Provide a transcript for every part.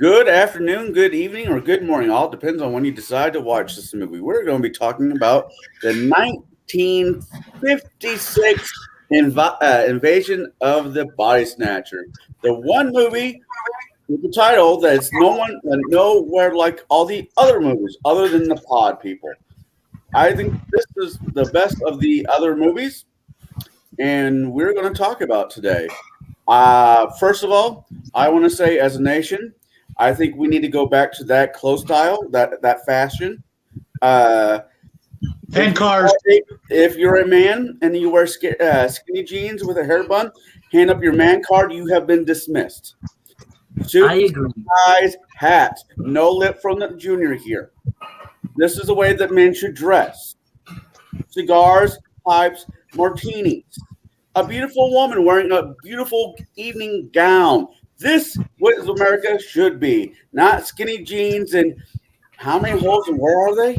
Good afternoon, good evening, or good morning. All depends on when you decide to watch this movie. We're going to be talking about the 1956 invasion of the Body Snatcher. The one movie with the title that's nowhere like all the other movies, other than the Pod people. I think this is the best of the other movies, and we're going to talk about today. First of all, I want to say, as a nation, I think we need to go back to that clothes style, that fashion. Uh, And cars. if you're a man and you wear skinny jeans with a hair bun, hand up your man card. You have been dismissed. Suit, I agree. ties, hat, no lip from the junior here. This is the way that men should dress. Cigars, pipes, martinis. A beautiful woman wearing a beautiful evening gown. This what America should be, not skinny jeans and how many holes and where are they?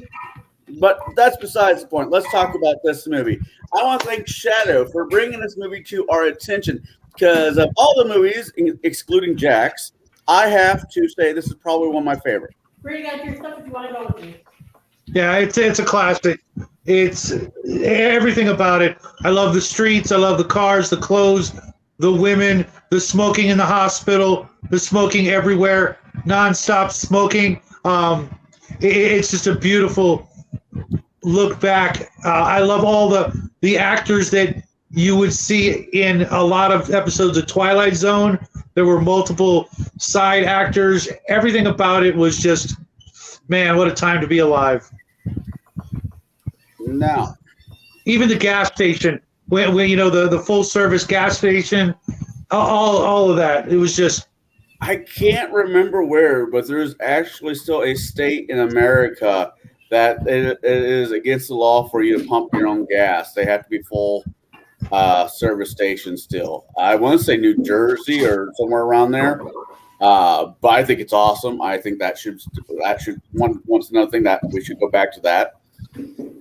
But that's besides the point. Let's talk about this movie. I want to thank Shadow for bringing this movie to our attention because of all the movies, excluding Jack's, I have to say this is probably one of my favorites. Bring out your stuff if you want to go with me. Yeah, it's a classic. It's everything about it. I love the streets. I love the cars, the clothes, the women, the smoking in the hospital, the smoking everywhere, nonstop smoking. It's just a beautiful look back. I love all the actors that you would see in a lot of episodes of Twilight Zone. There were multiple side actors. Everything about it was just, man, what a time to be alive. Now, Even the gas station, when the full service gas station, all of that. It was just, I can't remember where, but there's actually still a state in America that it is against the law for you to pump your own gas. They have to be full service stations still. I want to say New Jersey or somewhere around there. But I think it's awesome. I think that should once another thing that we should go back to that.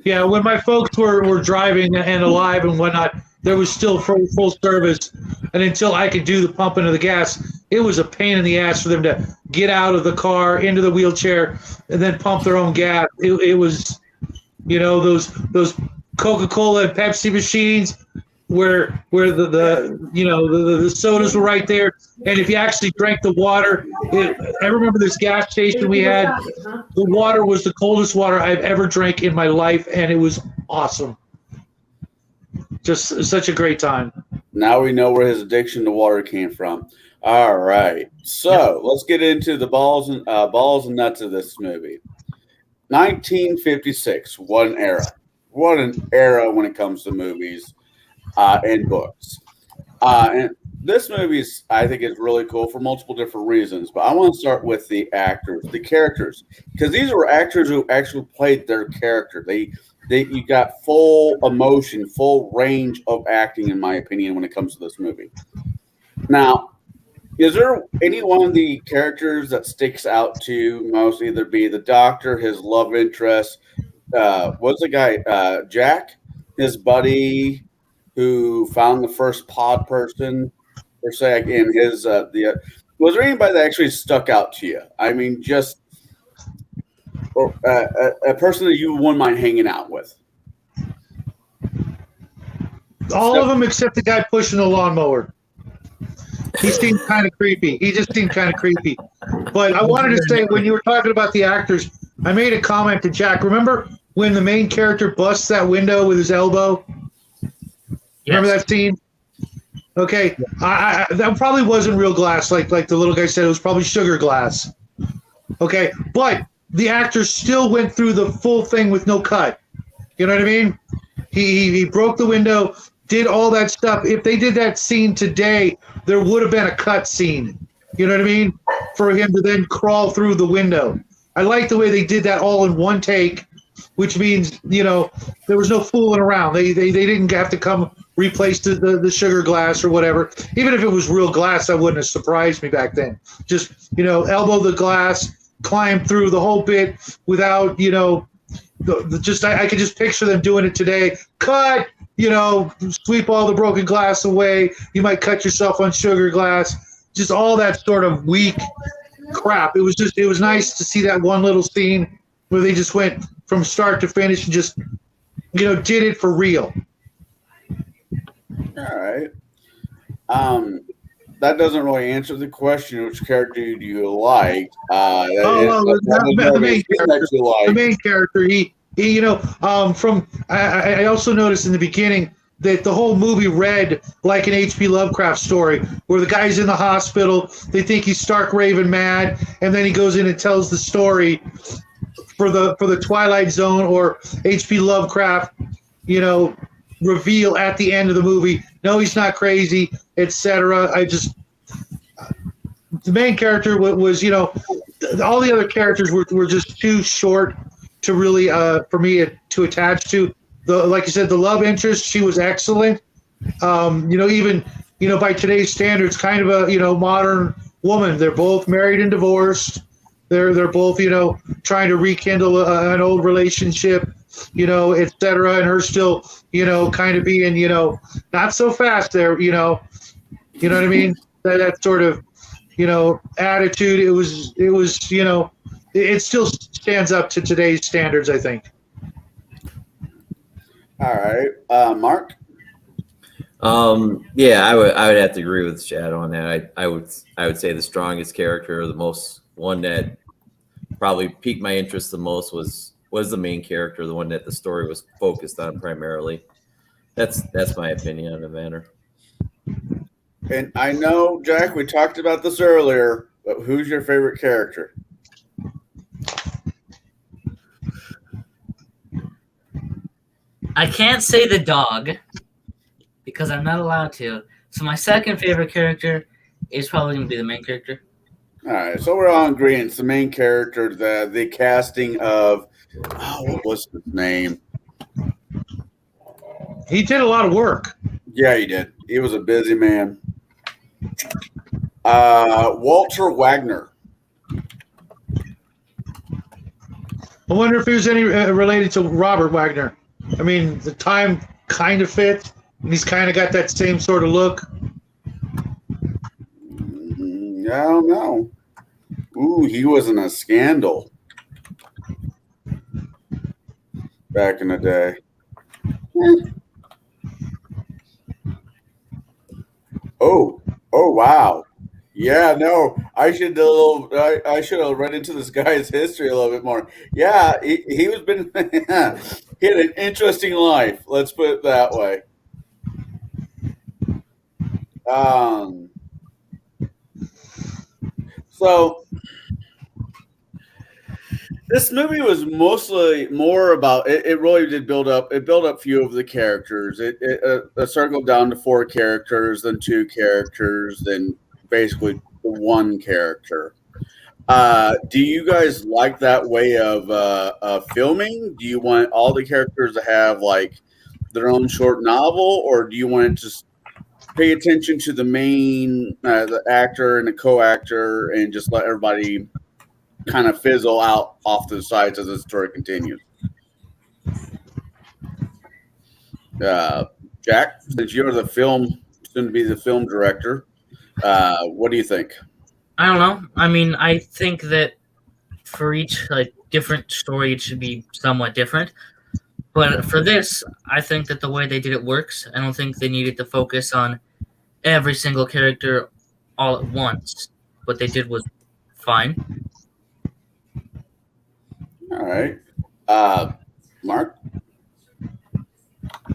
yeah, when my folks were driving and alive and whatnot, there was still full service. And until I could do the pumping of the gas, it was a pain in the ass for them to get out of the car, into the wheelchair, and then pump their own gas. It was, those Coca-Cola and Pepsi machines where the sodas were right there. And if you actually drank the water, I remember this gas station we had. The water was the coldest water I've ever drank in my life, and it was awesome. Just such a great time. Now we know where his addiction to water came from. All right, so let's get into the balls and nuts of this movie. 1956, what an era! What an era when it comes to movies and books. And this movie I think, is really cool for multiple different reasons. But I want to start with the actors, the characters, because these were actors who actually played their character. You got full emotion, full range of acting, in my opinion, when it comes to this movie. Now, is there any one of the characters that sticks out to you most? Either be the doctor, his love interest, what's the guy, Jack, his buddy who found the first pod person, per se, in his was there anybody that actually stuck out to you? I mean, just or a person that you wouldn't mind hanging out with. All of them except the guy pushing the lawnmower. He seemed kind of creepy. He just seemed kind of creepy. But I wanted to say, when you were talking about the actors, I made a comment to Jack. Remember when the main character busts that window with his elbow? Remember that scene? Okay. That probably wasn't real glass, like the little guy said. It was probably sugar glass. Okay. But the actor still went through the full thing with no cut. You know what I mean? He broke the window, did all that stuff. If they did that scene today, there would have been a cut scene. You know what I mean? For him to then crawl through the window. I like the way they did that all in one take, which means, there was no fooling around. They didn't have to come replace the sugar glass or whatever. Even if it was real glass, that wouldn't have surprised me back then. Just, elbow the glass, climb through the whole bit without, I could just picture them doing it today. Cut, sweep all the broken glass away. You might cut yourself on sugar glass. Just all that sort of weak crap. It was nice to see that one little scene where they just went from start to finish and just, did it for real. All right. That doesn't really answer the question. Which character do you like? The main character. I also noticed in the beginning that the whole movie read like an H.P. Lovecraft story, where the guy's in the hospital, they think he's stark raving mad, and then he goes in and tells the story for the Twilight Zone or H.P. Lovecraft, reveal at the end of the movie. No, he's not crazy, etc. The main character was, all the other characters were just too short to really, for me to attach to. Like you said, the love interest, she was excellent. Even by today's standards, kind of a modern woman. They're both married and divorced. They're both trying to rekindle an old relationship, etc. And her still kind of being not so fast there. You know what I mean? That sort of attitude. It was it still stands up to today's standards, I think. All right, Mark. Yeah, I would have to agree with Chad on that. I would say the strongest character, the most one that probably piqued my interest the most was the main character, the one that the story was focused on primarily. That's my opinion on the matter. And I know, Jack, we talked about this earlier, but who's your favorite character? I can't say the dog because I'm not allowed to. So my second favorite character is probably going to be the main character. All right, so we're all in agreement. The main character, the casting of, what was his name? He did a lot of work. Yeah, he did. He was a busy man. Walter Wagner. I wonder if he was any related to Robert Wagner. I mean, the time kind of fit, and he's kind of got that same sort of look. I don't know. Ooh, he was in a Scandal back in the day. Oh, wow. Yeah, no, I should have read into this guy's history a little bit more. Yeah, he was been he had an interesting life. Let's put it that way. So this movie was mostly more about it really did build up. It built up a few of the characters. It circled down to 4 characters, then 2 characters, then basically one character. Do you guys like that way of filming? Do you want all the characters to have like their own short novel, or do you want to just pay attention to the main the actor and the co-actor and just let everybody kind of fizzle out off to the sides as the story continues? Jack, since you're soon to be the film director, what do you think? I don't know. I mean, I think that for each different story, it should be somewhat different. But for this, I think that the way they did it works. I don't think they needed to focus on every single character all at once. What they did was fine. All right. Mark?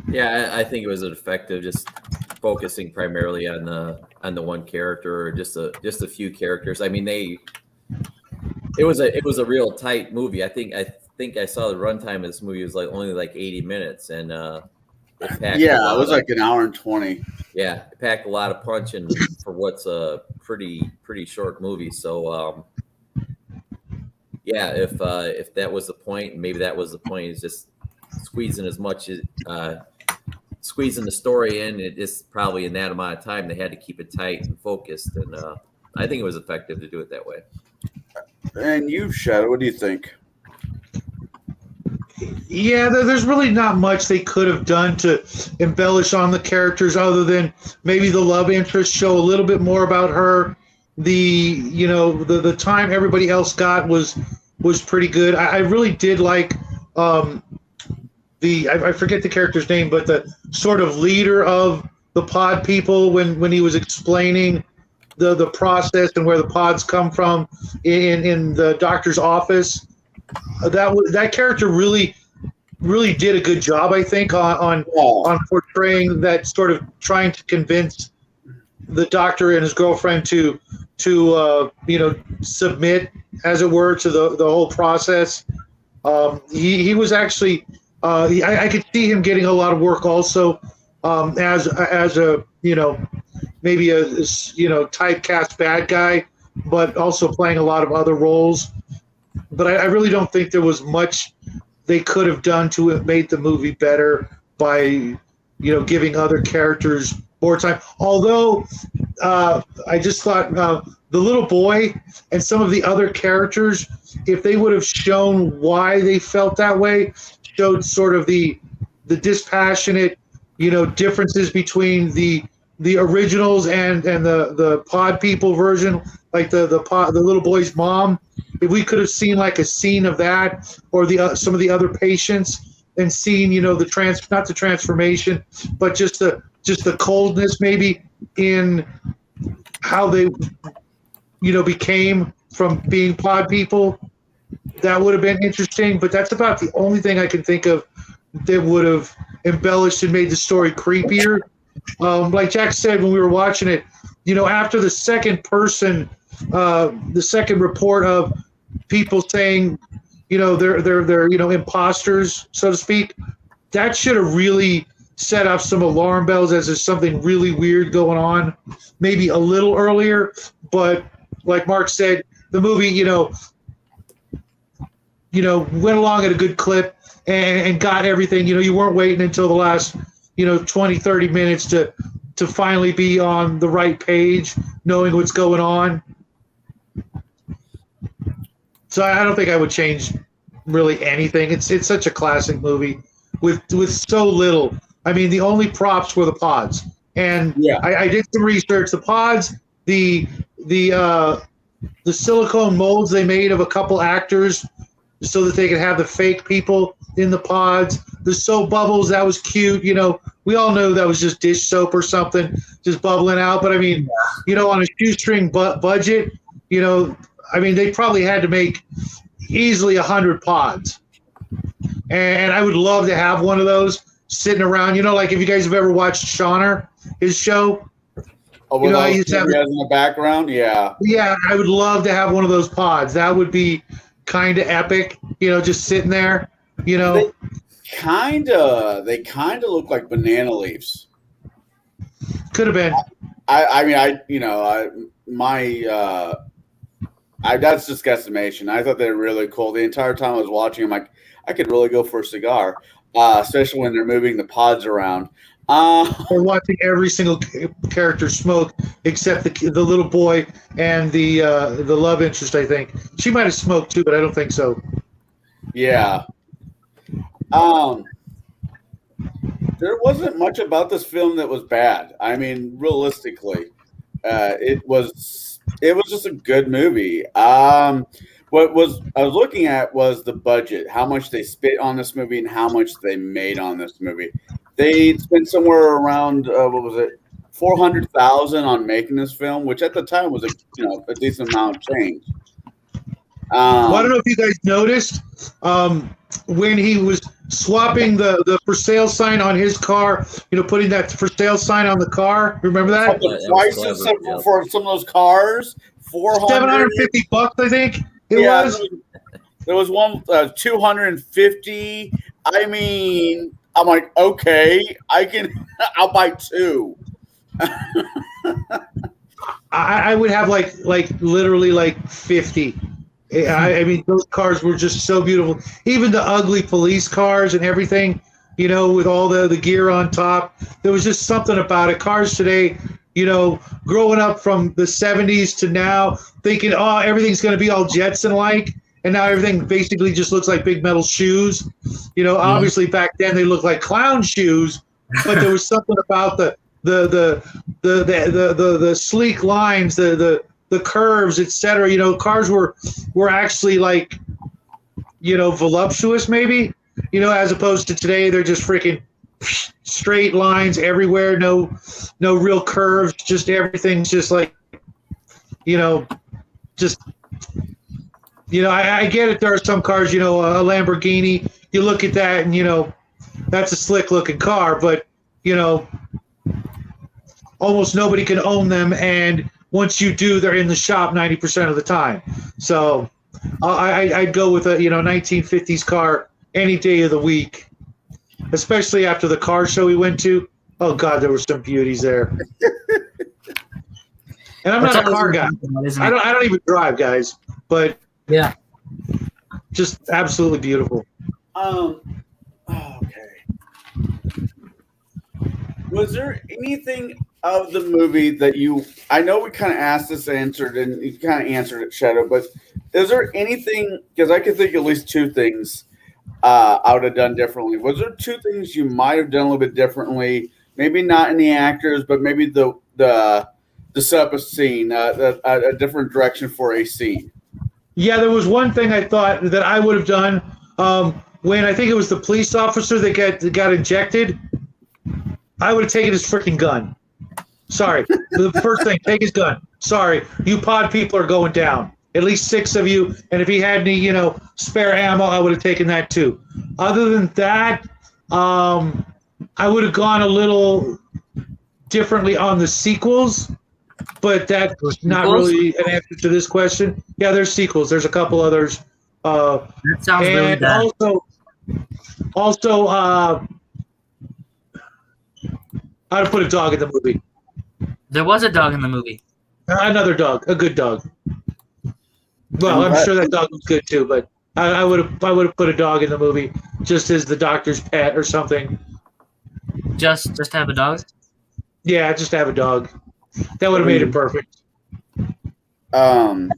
Yeah, I think it was effective, just focusing primarily on the one character, or just a few characters. I mean, it was a real tight movie. I think I saw the runtime of this movie was only 80 minutes, and it was like an hour and 20. Yeah, it packed a lot of punch in for what's a pretty short movie. So if that was the point, maybe that was the point, is just squeezing as much as squeezing the story in. It is probably in that amount of time they had to keep it tight and focused, and I think it was effective to do it that way. And you, Shadow, what do you think? Yeah, there's really not much they could have done to embellish on the characters other than maybe the love interest, show a little bit more about her, the time everybody else got was pretty good. I really did like I forget the character's name, but the sort of leader of the pod people when he was explaining the process and where the pods come from in the doctor's office. That character really did a good job, I think, on portraying that, sort of trying to convince the doctor and his girlfriend to submit, as it were, to the whole process. He was actually I could see him getting a lot of work also, as a maybe a typecast bad guy, but also playing a lot of other roles. But I really don't think there was much they could have done to have made the movie better by giving other characters more time. Although I just thought the little boy and some of the other characters, if they would have shown why they felt that way, showed sort of the dispassionate differences between the originals and the pod people version, like the little boy's mom. If we could have seen like a scene of that, or some of the other patients, and seen not the transformation, but just the coldness maybe in how they became from being pod people, that would have been interesting. But that's about the only thing I can think of that would have embellished and made the story creepier. Like Jack said when we were watching it, after the second report of people saying, they're imposters, so to speak, that should have really set off some alarm bells as there's something really weird going on, maybe a little earlier. But like Mark said, the movie, went along at a good clip and got everything. You weren't waiting until the last 20, 30 minutes to finally be on the right page, knowing what's going on. So I don't think I would change really anything. It's such a classic movie with so little. I mean, the only props were the pods. And yeah, I did some research. The pods, the silicone molds they made of a couple actors so that they could have the fake people in the pods. The soap bubbles, that was cute. We all know that was just dish soap or something, just bubbling out. But I mean, on a shoestring budget, they probably had to make easily 100 pods. And I would love to have one of those sitting around. Like if you guys have ever watched Shawner, his show. Oh, I used to have in the background. Yeah. Yeah, I would love to have one of those pods. That would be kind of epic. Just sitting there. They kind of look like banana leaves. Could have been. That's just guesstimation. I thought they were really cool. The entire time I was watching, I'm like, I could really go for a cigar, especially when they're moving the pods around. Or watching every single character smoke except the little boy and the love interest. I think she might have smoked too, but I don't think so. Yeah. There wasn't much about this film that was bad. I mean, realistically, it was just a good movie. What I was looking at was the budget, how much they spent on this movie and how much they made on this movie. They spent somewhere around $400,000 on making this film, which at the time was a decent amount of change. Well, I don't know if you guys noticed when he was swapping the for sale sign on his car, putting that for sale sign on the car. Remember that? The prices for some of those cars, $750, I think it was. There was one $250. I mean, I'm like, okay, I'll buy two. I would have like literally like 50. I mean, those cars were just so beautiful. Even the ugly police cars and everything, with all the gear on top. There was just something about it. Cars today, growing up from the 70s to now, thinking, oh, everything's going to be all Jetson-like. And now everything basically just looks like big metal shoes. Obviously back then they looked like clown shoes, but there was something about the sleek lines, the the curves, etc. Cars were actually like, voluptuous maybe, as opposed to today they're just freaking straight lines everywhere, no real curves, just everything's just like, just I get it. There are some cars, a Lamborghini, you look at that and that's a slick looking car, but almost nobody can own them, and once you do, they're in the shop 90% of the time. So I'd go with a 1950s car any day of the week, especially after the car show we went to. Oh God, there were some beauties there. And I'm not a car guy. I don't even drive, guys. But yeah, just absolutely beautiful. Okay. Was there anything of the movie that I know we kind of asked this answered, and you kind of answered it, Shadow, but is there anything, because I could think at least two things I would have done differently. Was there two things you might have done a little bit differently? Maybe not in the actors, but maybe the set up a scene, a different direction for a scene. Yeah, there was one thing I thought that I would have done when I think it was the police officer that got injected. I would have taken his freaking gun. Sorry. The first thing, take his gun. Sorry. You pod people are going down. At least 6 of you. And if he had any, spare ammo, I would have taken that too. Other than that, I would have gone a little differently on the sequels, but that's not really an answer to this question. Yeah, there's sequels. There's a couple others. That sounds really bad. Also, I'd have put a dog in the movie. There was a dog in the movie. Another dog, a good dog. Well, I'm sure that dog was good too, but I would have put a dog in the movie just as the doctor's pet or something. Just have a dog? Yeah, just have a dog. That would have made it perfect. Okay.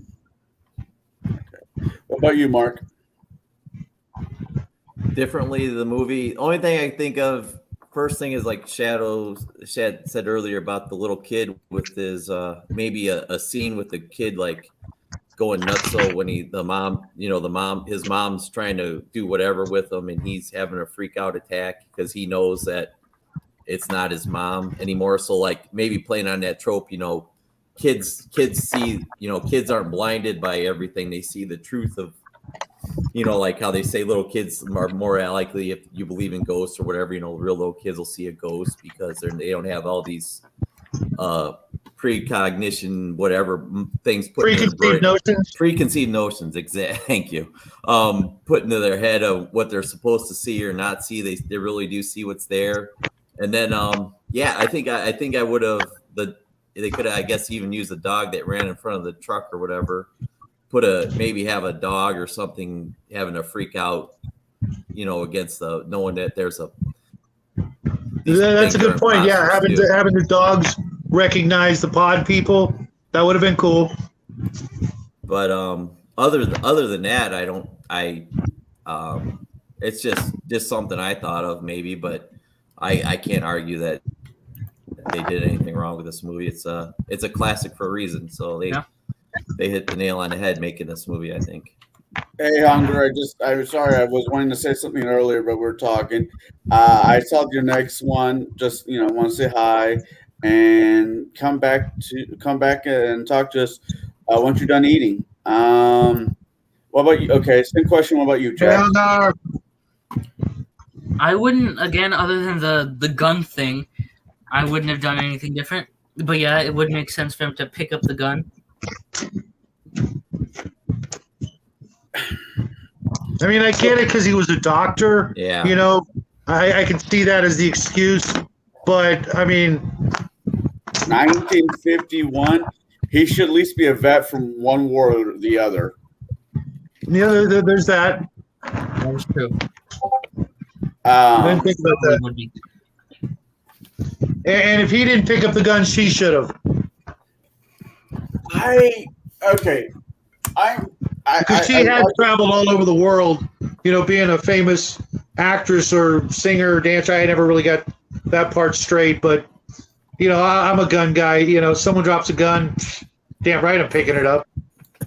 What about you, Mark? Differently, the movie. Only thing I think of first thing is like Shad said earlier about the little kid with his maybe a scene with the kid like going nuts. So when his mom's trying to do whatever with him, and he's having a freak out attack because he knows that it's not his mom anymore. So like maybe playing on that trope, kids see, kids aren't blinded by everything. They see the truth of, like how they say little kids are more likely, if you believe in ghosts or whatever, real little kids will see a ghost because they don't have all these precognition, whatever things put preconceived notions. Exactly. Thank you. Put into their head of what they're supposed to see or not see. They really do see what's there. And then, I think I would have they could have, I guess, even used a dog that ran in front of the truck or whatever. Maybe have a dog or something having a freak out, against knowing that there's a. That's a good point. Yeah, having the dogs recognize the pod people, that would have been cool. But other than that, it's just something I thought of maybe, but I can't argue that they did anything wrong with this movie. It's a classic for a reason. So they hit the nail on the head making this movie, I think. Hey, Hunger, I'm sorry. I was wanting to say something earlier, but we're talking. I saw your next one. Just, want to say hi and come back and talk to us once you're done eating. What about you? Okay, same question. What about you, Jack? I wouldn't, again, other than the gun thing, I wouldn't have done anything different. But yeah, it would make sense for him to pick up the gun. I mean, I get it because he was a doctor. Yeah. I can see that as the excuse. But, I mean, 1951, he should at least be a vet from one war or the other. Yeah, there's that. That was true. I didn't think about that. And if he didn't pick up the gun, she should have. Because she had traveled all over the world, being a famous actress or singer or dancer. I never really got that part straight, but I'm a gun guy. Someone drops a gun, damn right I'm picking it up.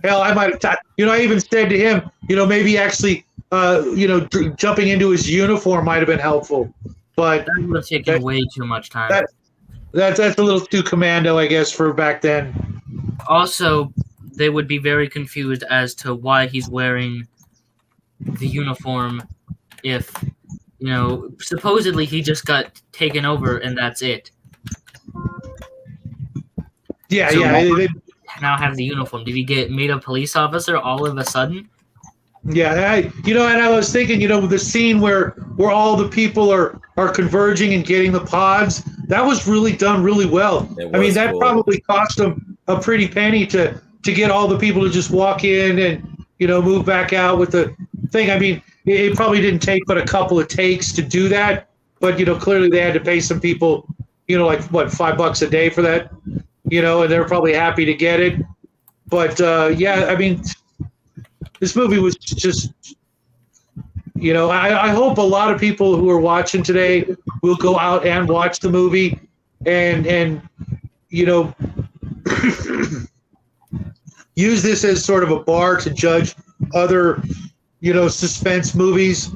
Hell, I might have, I even said to him, maybe actually, jumping into his uniform might have been helpful. But That would have taken way too much time. that's a little too commando, I guess, for back then. Also, they would be very confused as to why he's wearing the uniform if, supposedly he just got taken over and that's it. Yeah, So yeah. now have the uniform. Did he get made a police officer all of a sudden? Yeah, and I was thinking, the scene where all the people are converging and getting the pods, that was really done really well. I mean, that probably cost them a pretty penny to get all the people to just walk in and, move back out with the thing. I mean, it probably didn't take but a couple of takes to do that, but, clearly they had to pay some people, like, what, $5 a day for that, and they're probably happy to get it. But, yeah, I mean, this movie was just, I hope a lot of people who are watching today will go out and watch the movie and use this as sort of a bar to judge other, suspense movies.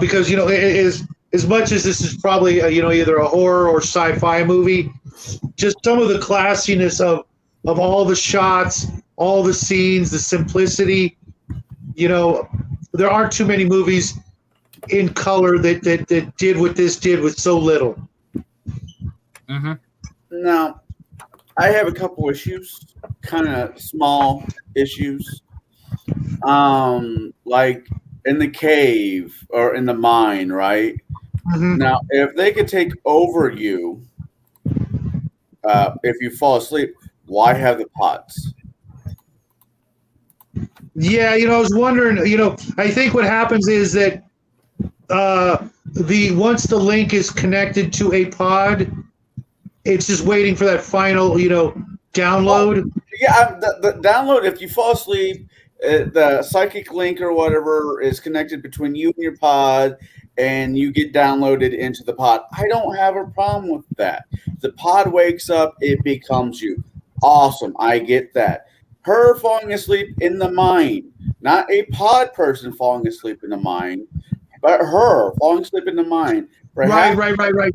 Because, as much as this is probably, either a horror or sci-fi movie, just some of the classiness of all the shots, all the scenes, the simplicity, there aren't too many movies in color that did what this did with so little. Mm-hmm. Now, I have a couple issues, kind of small issues. Like in the cave or in the mine, right? Mm-hmm. Now, if they could take over you, if you fall asleep, why have the pods? Yeah, I was wondering, I think what happens is that once the link is connected to a pod, it's just waiting for that final, download. Yeah, the download, if you fall asleep, the psychic link or whatever is connected between you and your pod, and you get downloaded into the pod. I don't have a problem with that. The pod wakes up, it becomes you. Awesome, I get that. Her falling asleep in the mine, not a pod person falling asleep in the mine, but her falling asleep in the mine. Right.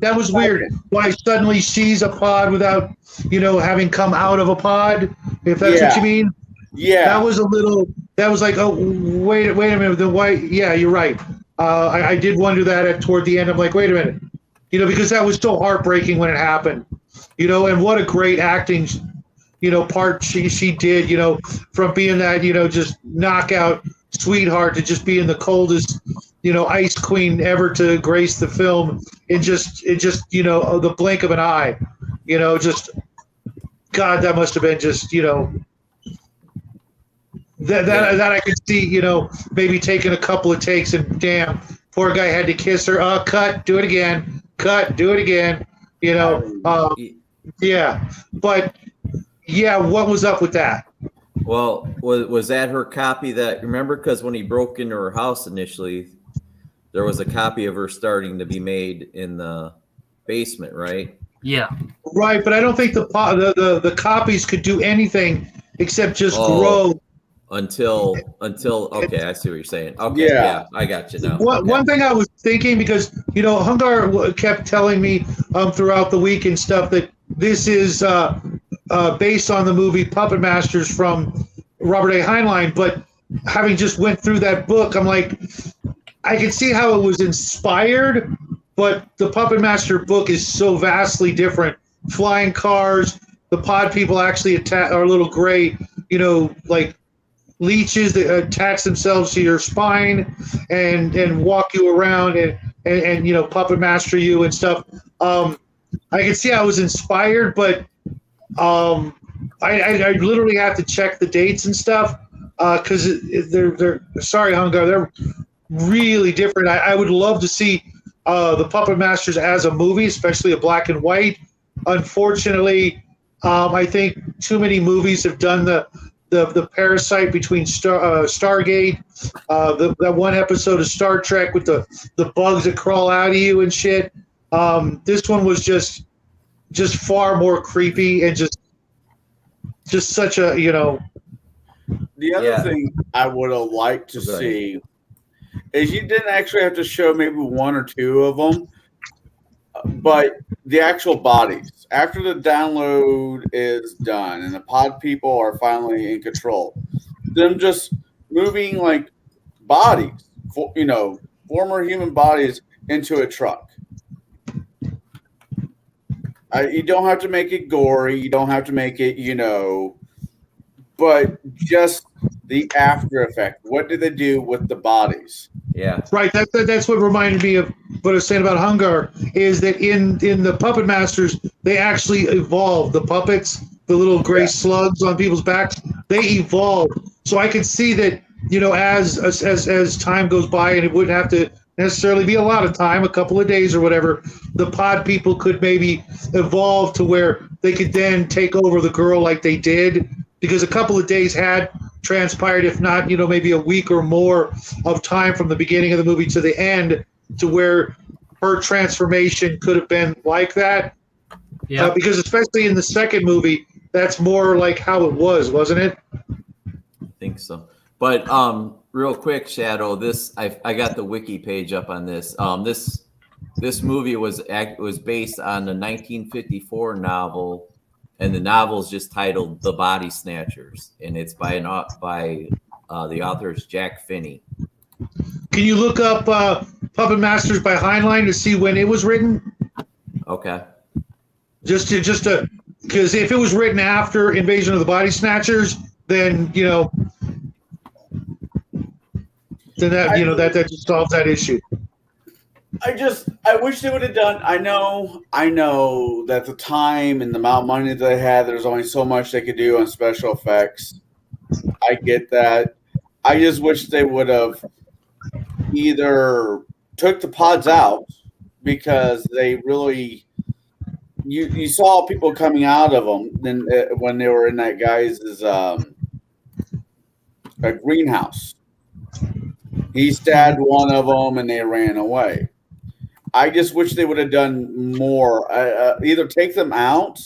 That was weird. Why suddenly she's a pod without, having come out of a pod, if that's what you mean. Yeah. That was like, oh, wait a minute. Then why? Yeah, you're right. I did wonder that toward the end. I'm like, wait a minute. Because that was so heartbreaking when it happened. And what a great acting part she did, from being that, just knockout sweetheart to just being the coldest, ice queen ever to grace the film in just the blink of an eye, just, God, that must have been just, that I could see, maybe taking a couple of takes and damn, poor guy had to kiss her. Cut, do it again. Cut, do it again. Yeah, but yeah, what was up with that? Well, was that her copy that, remember, because when he broke into her house initially, there was a copy of her starting to be made in the basement, right? Yeah. Right, but I don't think the copies could do anything except just grow. Until okay, I see what you're saying. Okay, yeah I got you now. One thing I was thinking, because Hungar kept telling me throughout the week and stuff that this is based on the movie Puppet Masters from Robert A. Heinlein, but having just went through that book, I'm like, I can see how it was inspired, but the Puppet Master book is so vastly different. Flying cars, the pod people actually are little gray, like leeches that attach themselves to your spine and walk you around and puppet master you and stuff. I can see I was inspired, but I literally have to check the dates and stuff because they're sorry, Hungar, they're really different. I would love to see the Puppet Masters as a movie, especially a black and white. Unfortunately, I think too many movies have done the parasite between Stargate, that one episode of Star Trek with the bugs that crawl out of you and shit. This one was just far more creepy and just just such a The other Yeah. thing I would have liked to Go ahead. see is you didn't actually have to show maybe one or two of them, but the actual bodies. After the download is done and the pod people are finally in control, them just moving like bodies, former human bodies into a truck. You don't have to make it gory. You don't have to make it, but just the after effect. What did they do with the bodies? Yeah. Right. That's what reminded me of what I was saying about Hungar, is that in the Puppet Masters, they actually evolved. The puppets, the little gray slugs on people's backs, they evolved. So I could see that, as time goes by, and it wouldn't have to necessarily be a lot of time, a couple of days or whatever, the pod people could maybe evolve to where they could then take over the girl like they did, because a couple of days had transpired, if not, maybe a week or more of time from the beginning of the movie to the end, to where her transformation could have been like that. Yeah. Because especially in the second movie, that's more like how it was, wasn't it? I think so. But real quick, Shadow, I got the wiki page up on this. This movie was based on the 1954 novel, and the novel is just titled "The Body Snatchers," and it's by the author is Jack Finney. Can you look up Puppet Masters by Heinlein to see when it was written? Okay. Just to because if it was written after Invasion of the Body Snatchers, then that just solves that issue. I wish they would have done. I know that the time and the amount of money that they had, there's only so much they could do on special effects. I get that. I just wish they would have either took the pods out, because they really, you saw people coming out of them then when they were in that guy's a greenhouse. He stabbed one of them and they ran away. I just wish they would have done more. Either take them out,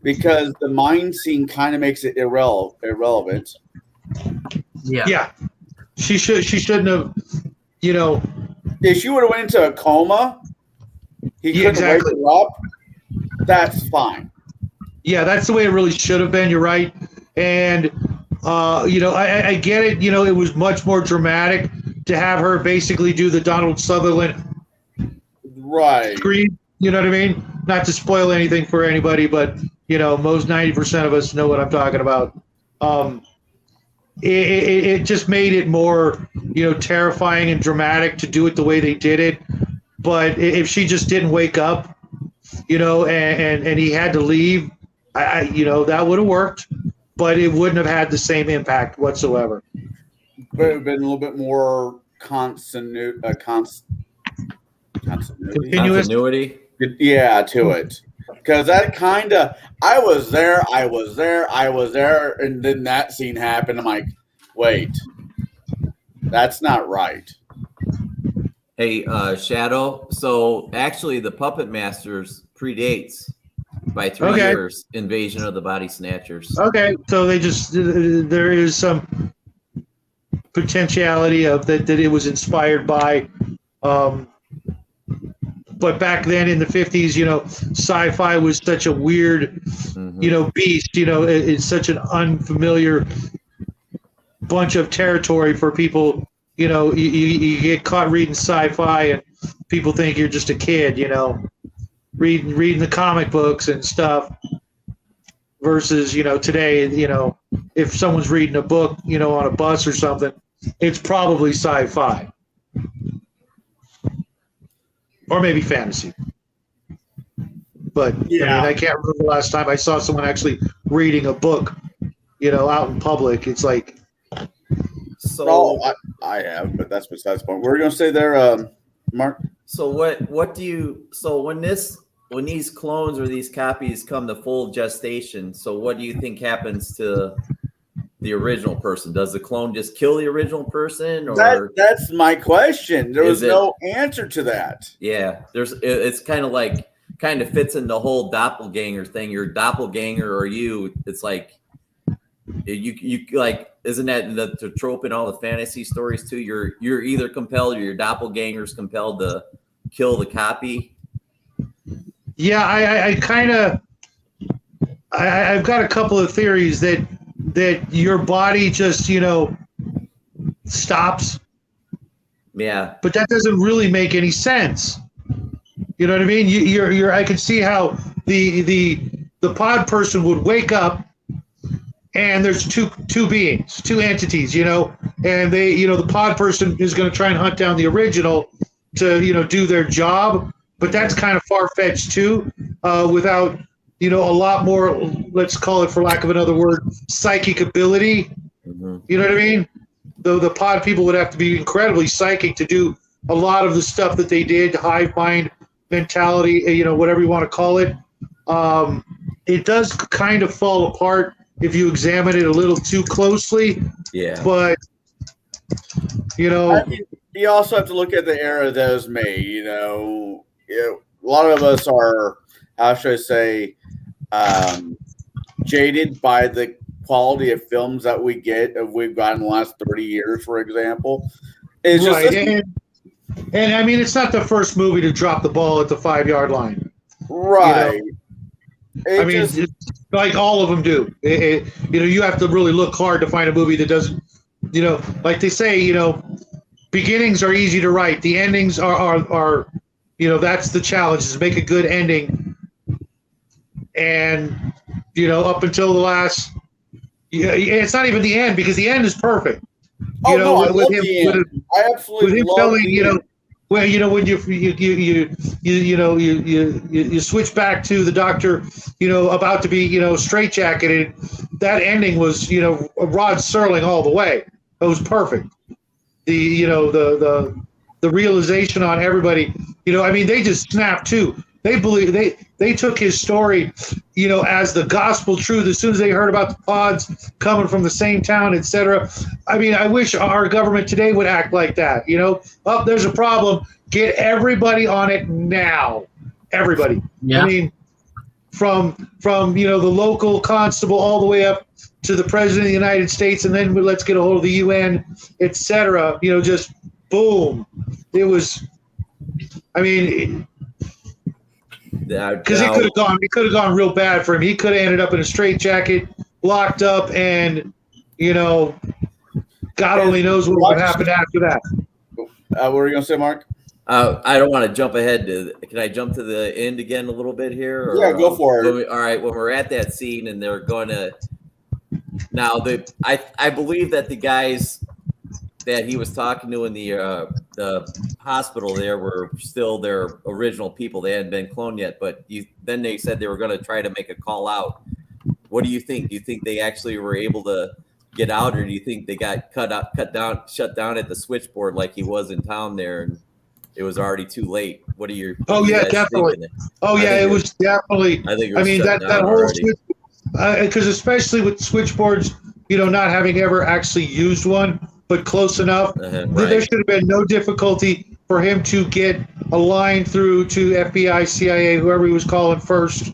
because the mine scene kind of makes it irrelevant. Yeah. Yeah, she shouldn't have. If she would have went into a coma, he couldn't exactly. wake her up. That's fine. Yeah, that's the way it really should have been. You're right, and I get it. It was much more dramatic to have her basically do the Donald Sutherland Right. scream. You know what I mean? Not to spoil anything for anybody, but most 90% of us know what I'm talking about. It just made it more terrifying and dramatic to do it the way they did it. But if she just didn't wake up, and he had to leave, that would have worked, but it wouldn't have had the same impact whatsoever. But it would have been a little bit more continuity. Continuity. Yeah, to it. Because that kind of, I was there, and then that scene happened. I'm like, wait, that's not right. Hey, Shadow. So actually, the Puppet Masters predates by 3 years Invasion of the Body Snatchers. Okay, so there is some potentiality of that it was inspired by. But back then in the 50s, sci-fi was such a weird, beast. It's such an unfamiliar bunch of territory for people. You get caught reading sci-fi, and people think you're just a kid. Reading the comic books and stuff. Versus, today, if someone's reading a book, on a bus or something, it's probably sci-fi. Or maybe fantasy. But Yeah. I can't remember the last time I saw someone actually reading a book, out in public. It's like, So I have, but that's besides the point. What were you going to say there, Mark? So what do you? So when these clones or these copies come to full gestation, so what do you think happens to the original person? Does the clone just kill the original person, or that's my question. There was no answer to that. Yeah, it's kind of fits in the whole doppelganger thing. Your doppelganger or you, it's like you like, isn't that the trope in all the fantasy stories too? You're either compelled or your doppelganger's compelled to kill the copy. Yeah, I kind of, I've got a couple of theories that your body just, stops, Yeah. but that doesn't really make any sense. You know what I mean? You're I can see how the pod person would wake up and there's two beings, two entities, and they, the pod person is going to try and hunt down the original to, do their job, but that's kind of far-fetched too, without, a lot more, let's call it, for lack of another word, psychic ability. Mm-hmm. You know what I mean? The pod people would have to be incredibly psychic to do a lot of the stuff that they did, hive mind mentality, whatever you want to call it. It does kind of fall apart if you examine it a little too closely. Yeah. But, you also have to look at the era that was made. A lot of us are, how should I say, jaded by the quality of films that we've gotten in the last 30 years, for example. It's right. just and I mean, it's not the first movie to drop the ball at the 5-yard line. right. I mean, like all of them do. You have to really look hard to find a movie that doesn't, like they say, beginnings are easy to write. The endings are that's the challenge, is make a good ending. And, up until the last, it's not even the end, because the end is perfect. I love the end. I absolutely love the end. When you switch back to the doctor, about to be, straitjacketed, that ending was, Rod Serling all the way. It was perfect. The realization on everybody, I mean, they just snapped too. They believe they took his story, as the gospel truth. As soon as they heard about the pods coming from the same town, etc. I mean, I wish our government today would act like that. Oh, there's a problem. Get everybody on it now. Everybody. Yeah. I mean, from the local constable all the way up to the president of the United States, and then let's get a hold of the UN, etc. Just boom. It was. I mean. Because it could have gone real bad for him. He could have ended up in a straitjacket, locked up, and God only knows what would happen after that. What were you gonna say, Mark? I don't want to jump ahead. Can I jump to the end again a little bit here? Yeah, go for it. All right, when we're at that scene and they're going to now, I believe that the guys that he was talking to in the hospital there were still their original people. They hadn't been cloned yet, but then they said they were going to try to make a call out. What do you think? Do you think they actually were able to get out, or do you think they got shut down at the switchboard like he was in town there, and it was already too late? What are your? Oh yeah, definitely. Oh yeah, it was definitely. I think. That whole switch, because especially with switchboards, not having ever actually used one, but close enough, right. There should have been no difficulty for him to get a line through to FBI, CIA, whoever he was calling first.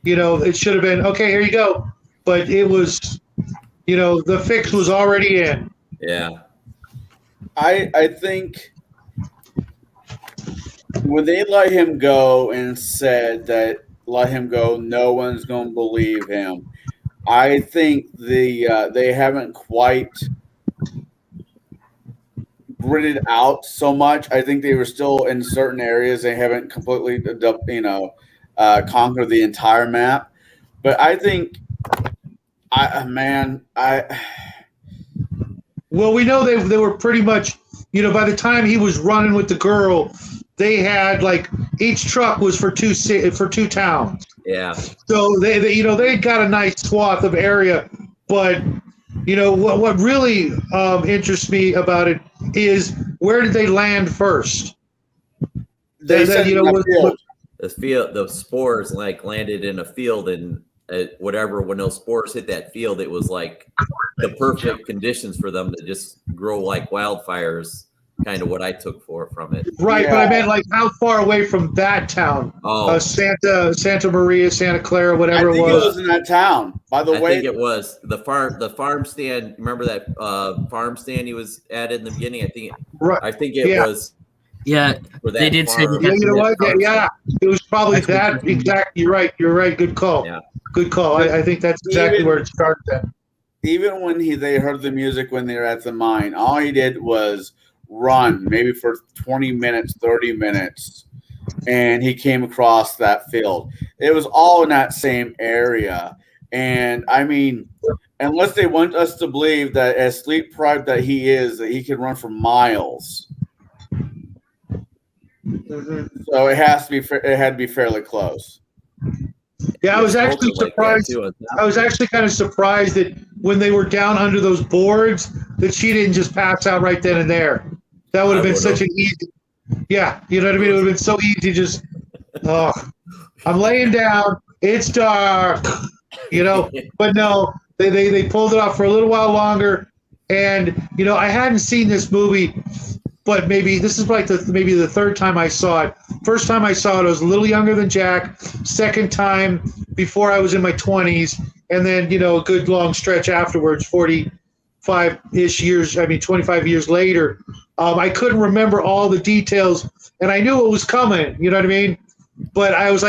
It should have been, okay, here you go. But it was, the fix was already in. Yeah. I think when they let him go and said that let him go, no one's going to believe him. I think they haven't quite gridded out so much. I think they were still in certain areas. They haven't completely, conquered the entire map. But I think, well, we know they were pretty much, by the time he was running with the girl, they had each truck was for two towns. Yeah. So they got a nice swath of area, but what really interests me about it is, where did they land first? They said the spores landed in a field, and when those spores hit that field, it was the perfect conditions for them to just grow like wildfires. kind of what I took from it. Right, Yeah. but I meant like how far away from that town? Oh, Santa Maria, Santa Clara, I whatever think it it was. was in that town. By the I way, think it was the farm stand. Remember that farm stand he was at in the beginning? Right. I think it Yeah. was Yeah, for that they did say farm. Yeah, that. you know what? farm Yeah, stand. it was probably That's what that happened. exact. You're right. You're right. Good call. Yeah. Good call. I think that's exactly where it started. Then. even when they heard the music when they were at the mine, all he did was run maybe for 20 minutes, 30 minutes, and he came across that field. It was all in that same area. And I mean, unless they want us to believe that as sleep deprived that he is, that he can run for miles. So it has to be. It had to be fairly close. Yeah, I was actually Like that, surprised. too. I was actually kind of surprised that when they were down under those boards, that she didn't just pass out right then and there. That would have been such an easy. Yeah, you know what I mean. It would have been so easy. Just, oh, I'm laying down. It's dark. You know, but no, they pulled it off for a little while longer. And you know, I hadn't seen this movie, but maybe this is like maybe the third time I saw it. First time I saw it, I was a little younger than Jack. Second time, before I was in my 20s, and then you know, a good long stretch afterwards, 45-ish years. I mean, 25 years later, I couldn't remember all the details, and I knew it was coming. You know what I mean? But I was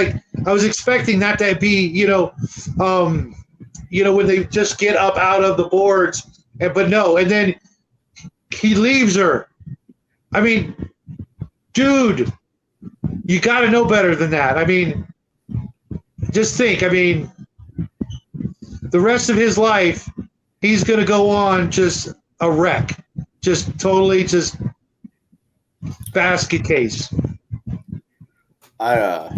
expecting that to be, when they just get up out of the boards, but no, and then he leaves her. I mean, dude, you got to know better than that. I mean, just think. I mean, the rest of his life, he's going to go on just a wreck, just totally just basket case. No,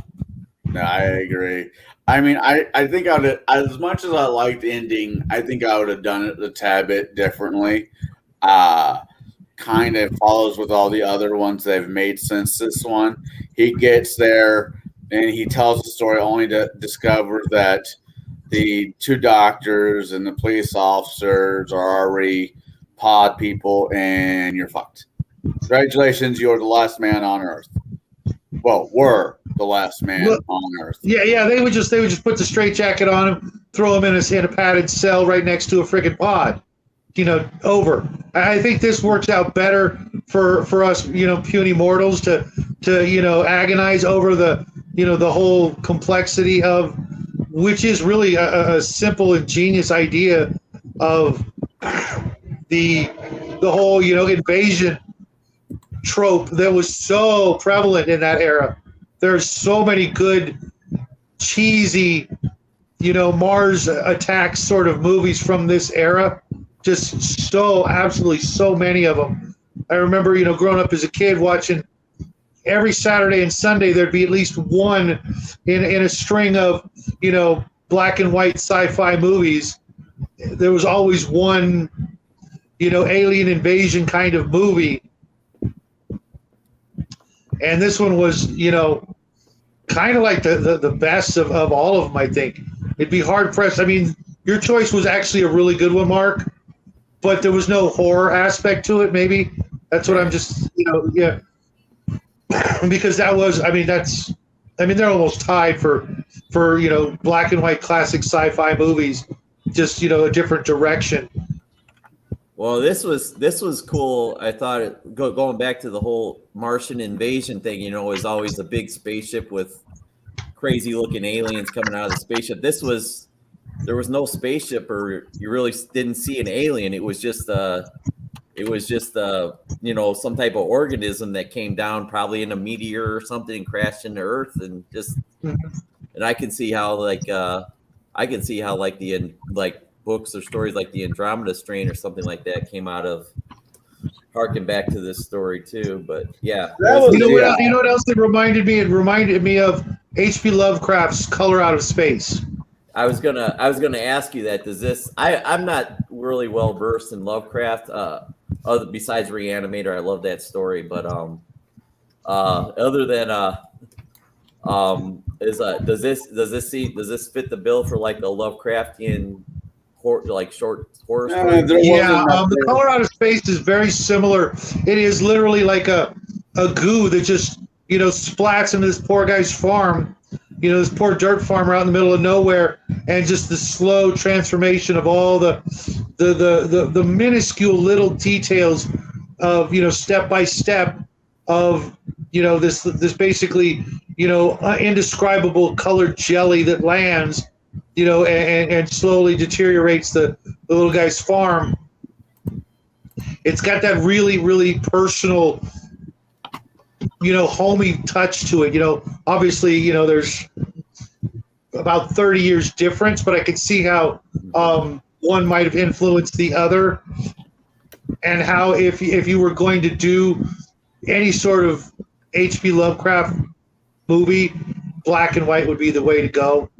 I agree. I mean, I think I would, as much as I liked the ending, I think I would have done it a tad bit differently. Kind of follows with all the other ones they've made since this one. He gets there and he tells the story only to discover that the two doctors and the police officers are already pod people and you're fucked. Congratulations, you're the last man on Earth. Well, were the last man on Earth. Yeah. They would just put the straitjacket on him, throw him in a padded cell right next to a freaking pod. You know, over. I think this works out better for us, puny mortals to agonize over the whole complexity of, which is really a simple and genius idea of the whole invasion trope that was so prevalent in that era. There's so many good cheesy Mars Attacks sort of movies from this era. Just so absolutely so many of them. I remember growing up as a kid watching every Saturday and Sunday there'd be at least one in a string of black and white sci-fi movies. There was always one alien invasion kind of movie. And this one was, kind of like the best of all of them, I think. It'd be hard pressed. I mean, your choice was actually a really good one, Mark, but there was no horror aspect to it, maybe. That's what I'm just, yeah. Because that was, they're almost tied for black and white classic sci-fi movies, just, a different direction. Well, this was cool. I thought going back to the whole Martian invasion thing, is always a big spaceship with crazy looking aliens coming out of the spaceship. There was no spaceship, or you really didn't see an alien. It was just some type of organism that came down probably in a meteor or something and crashed into Earth, and I can see how books or stories like the Andromeda Strain or something like that came out of, harken back to this story too. But yeah, you know what else it reminded me? It reminded me of H.P. Lovecraft's Color Out of Space. I was gonna ask you that. Does this? I'm not really well versed in Lovecraft. Besides Reanimator, I love that story. But other than does this fit the bill for like a Lovecraftian short horror There stories? wasn't The Color Out of Space is very similar. It is literally like a goo that just splats into this poor guy's farm, this poor dirt farmer out in the middle of nowhere, and just the slow transformation of all the minuscule little details of step by step of this basically indescribable colored jelly that lands and slowly deteriorates the little guy's farm. It's got that really, really personal, homey touch to it. Obviously, there's about 30 years difference, but I can see how one might have influenced the other, and how if you were going to do any sort of H.P. Lovecraft movie, black and white would be the way to go.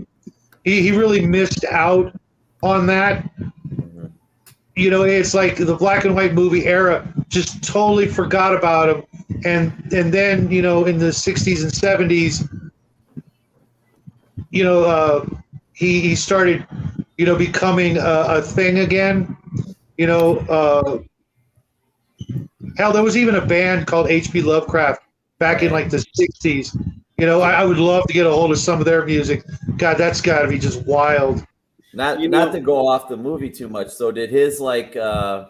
He really missed out on that. It's like the black and white movie era just totally forgot about him, and then in the 60s and 70s, he started becoming a thing again. Hell, there was even a band called H.P. Lovecraft back in like the 60s. I would love to get a hold of some of their music. God, that's got to be just wild. Not to go off the movie too much. So did his the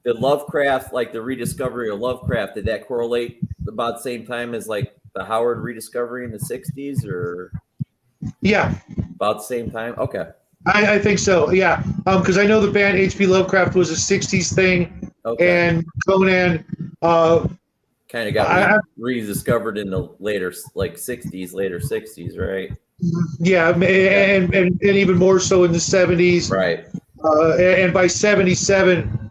Lovecraft, like the rediscovery of Lovecraft, did that correlate about the same time as like the Howard rediscovery in the 60s, or? Yeah. About the same time? Okay. I think so, yeah. Because I know the band H.P. Lovecraft was a 60s thing, and Conan kind of got rediscovered in the later 60s, right? Yeah, and even more so in the 70s. Right. And by 77,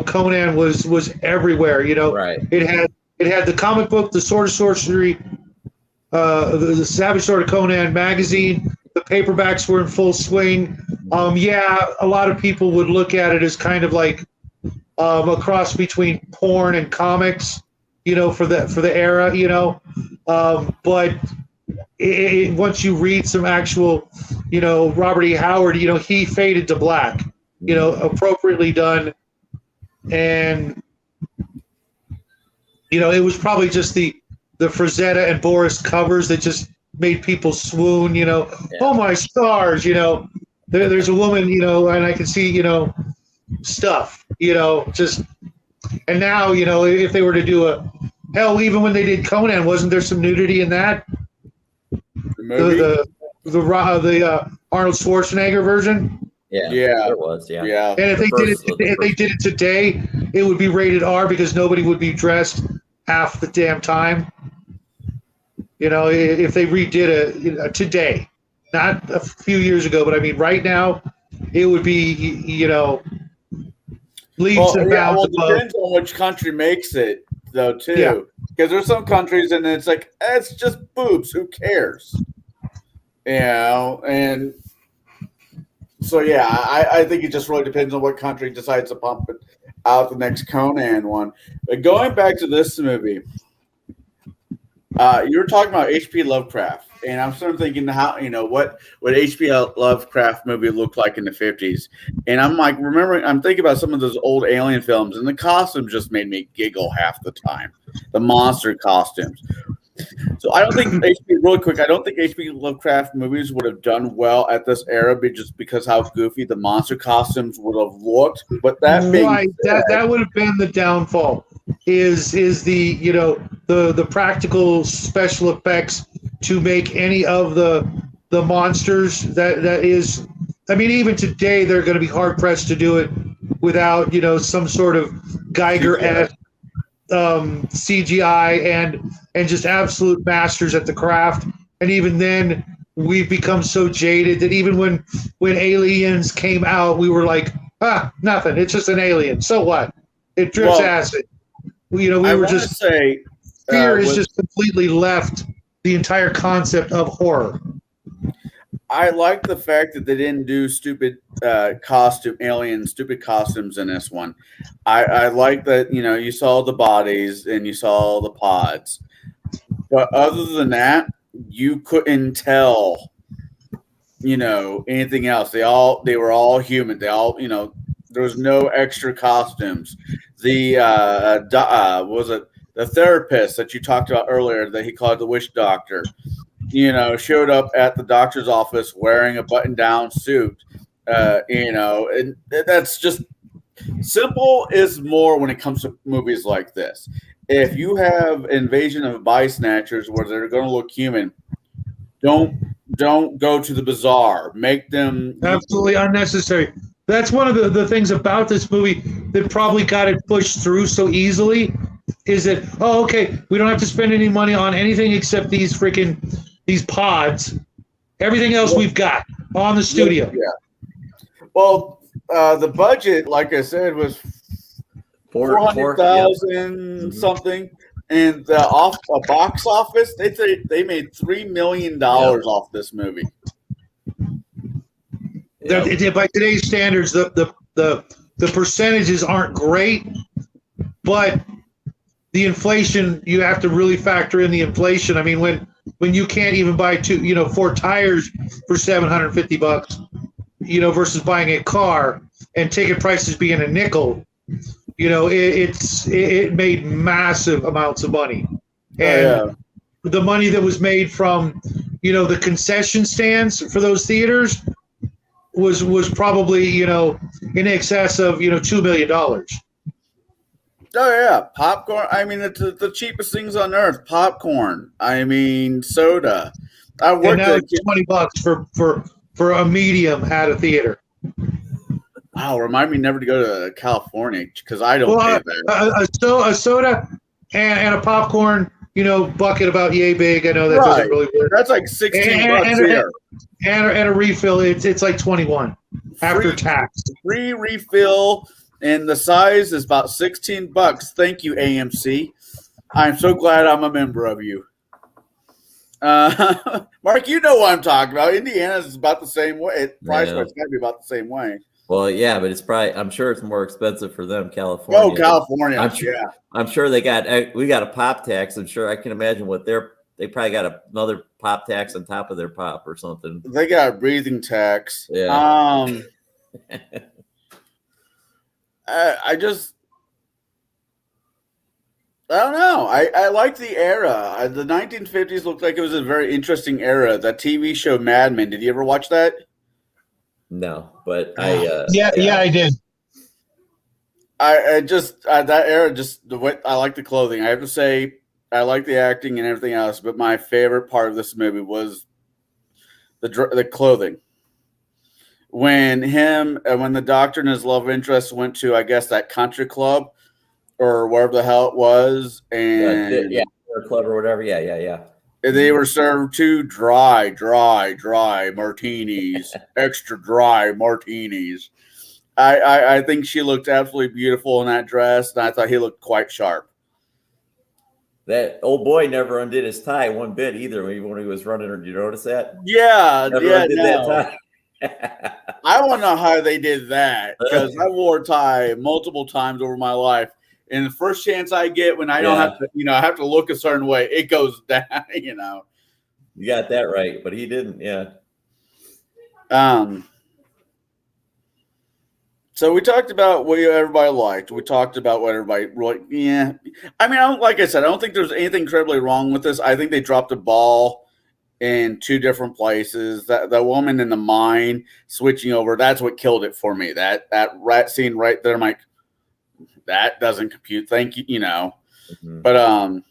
Conan was everywhere. Right. It had the comic book, the Sword of Sorcery, the Savage Sword of Conan magazine. The paperbacks were in full swing. A lot of people would look at it as kind of like a cross between porn and comics, for the era, but once you read some actual, Robert E. Howard, he faded to black, appropriately done, and it was probably just the Frazetta and Boris covers that just made people swoon, Oh my stars, there's a woman, and I can see, stuff, just, and now, if they were to do even when they did Conan, wasn't there some nudity in that? The Arnold Schwarzenegger version? Yeah, there was, yeah. And if they did it today, it would be rated R because nobody would be dressed half the damn time. If they redid it today, not a few years ago, but I mean right now, it would be leaps and bounds. Well, it depends on which country makes it, though, too. Yeah. Because there's some countries, and it's like it's just boobs. Who cares? And so I think it just really depends on what country decides to pump it out the next Conan one. But going back to this movie. You were talking about H.P. Lovecraft, and I'm sort of thinking how what H.P. Lovecraft movie looked like in the 50s, and I'm like I'm thinking about some of those old alien films, and the costumes just made me giggle half the time, the monster costumes. So I don't think H.P. Lovecraft movies would have done well at this era, just because how goofy the monster costumes would have looked. But that that would have been the downfall. Is the the practical special effects to make any of the monsters that is, I mean, even today they're going to be hard pressed to do it without some sort of Geiger-esque CGI and just absolute masters at the craft. And even then, we've become so jaded that even when Aliens came out, we were like, nothing. It's just an alien. So what? It drips acid. We were just say fear has just completely left the entire concept of horror. I like the fact that they didn't do stupid costumes in this one. I like that you saw the bodies and you saw the pods, but other than that, you couldn't tell anything else. They were all human. They all, there was no extra costumes. The was it the therapist that you talked about earlier that he called the witch doctor? Showed up at the doctor's office wearing a button-down suit. And that's just simple is more when it comes to movies like this. If you have invasion of body snatchers where they're going to look human, don't go to the bazaar. Make them absolutely unnecessary. That's one of the things about this movie that probably got it pushed through so easily. Is that okay? We don't have to spend any money on anything except these pods. Everything else we've got on the studio. Yeah. Well, the budget, like I said, was 400,000 something, and the box office they made $3 million off this movie. By today's standards, the percentages aren't great, but the inflation, you have to really factor in the inflation. I mean, when you can't even buy 4 tires for $750, versus buying a car and ticket prices being a nickel, it made massive amounts of money. And the money that was made from, the concession stands for those theaters was probably, in excess of, $2 million. Oh yeah, popcorn. I mean, it's the cheapest things on earth. Popcorn. I mean, soda. I worked at $20 for a medium at a theater. Wow, remind me never to go to California because I don't pay that. A soda and a popcorn, bucket about yay big. I know that doesn't really work. That's like $16 here. And a refill, it's like 21 after tax. Free refill. And the size is about $16. Thank you, AMC. I'm so glad I'm a member of you. Mark, you know what I'm talking about. Indiana's about the same way. Price-wise, got to be about the same way. Well, yeah, but I'm sure it's more expensive for them, California. Oh, California, I'm sure we got a pop tax. I'm sure I can imagine what they probably got another pop tax on top of their pop or something. They got a breathing tax. Yeah. I don't know. I like the era. The 1950s looked like it was a very interesting era. That TV show Mad Men. Did you ever watch that? No, but I I did. I just that era, just the way I like the clothing. I have to say I like the acting and everything else, but my favorite part of this movie was the clothing. When the doctor and his love interest went to, I guess, that country club or wherever the hell it was, and club or whatever, yeah. They were served 2 dry martinis, extra dry martinis. I think she looked absolutely beautiful in that dress, and I thought he looked quite sharp. That old boy never undid his tie one bit either when he was running. Did you notice that? Yeah, that tie. I want to know how they did that because I wore a tie multiple times over my life, and the first chance I get when I don't have to, I have to look a certain way, it goes down. You got that right, but he didn't. Yeah. So we talked about what everybody liked. We talked about what everybody really. Yeah, I mean, like I said, I don't think there's anything incredibly wrong with this. I think they dropped a ball in 2 different places. That the woman in the mine switching over, that's what killed it for me. That rat scene right there, I'm like, that doesn't compute. Thank you, Mm-hmm. But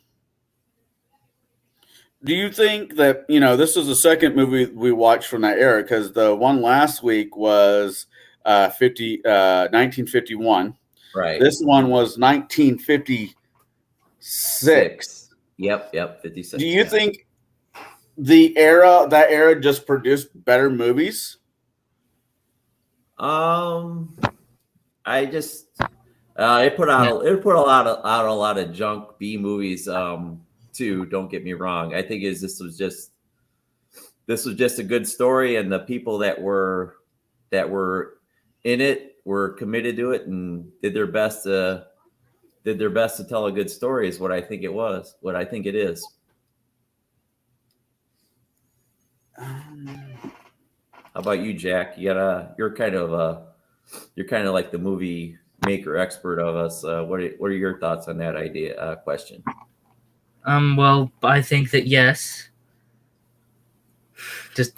do you think that this is the second movie we watched from that era? Because the one last week was 1951. Right. This one was 1956. Yep, 56. Do you think that era just produced better movies? I just it put out a lot of junk B movies too. Don't get me wrong. I think this was just a good story, and the people that were in it were committed to it and did their best to tell a good story. Is what I think it was. What I think it is. How about you, Jack? You're kind of like the movie maker expert of us. What are your thoughts on that idea question? Well, I think that yes. Just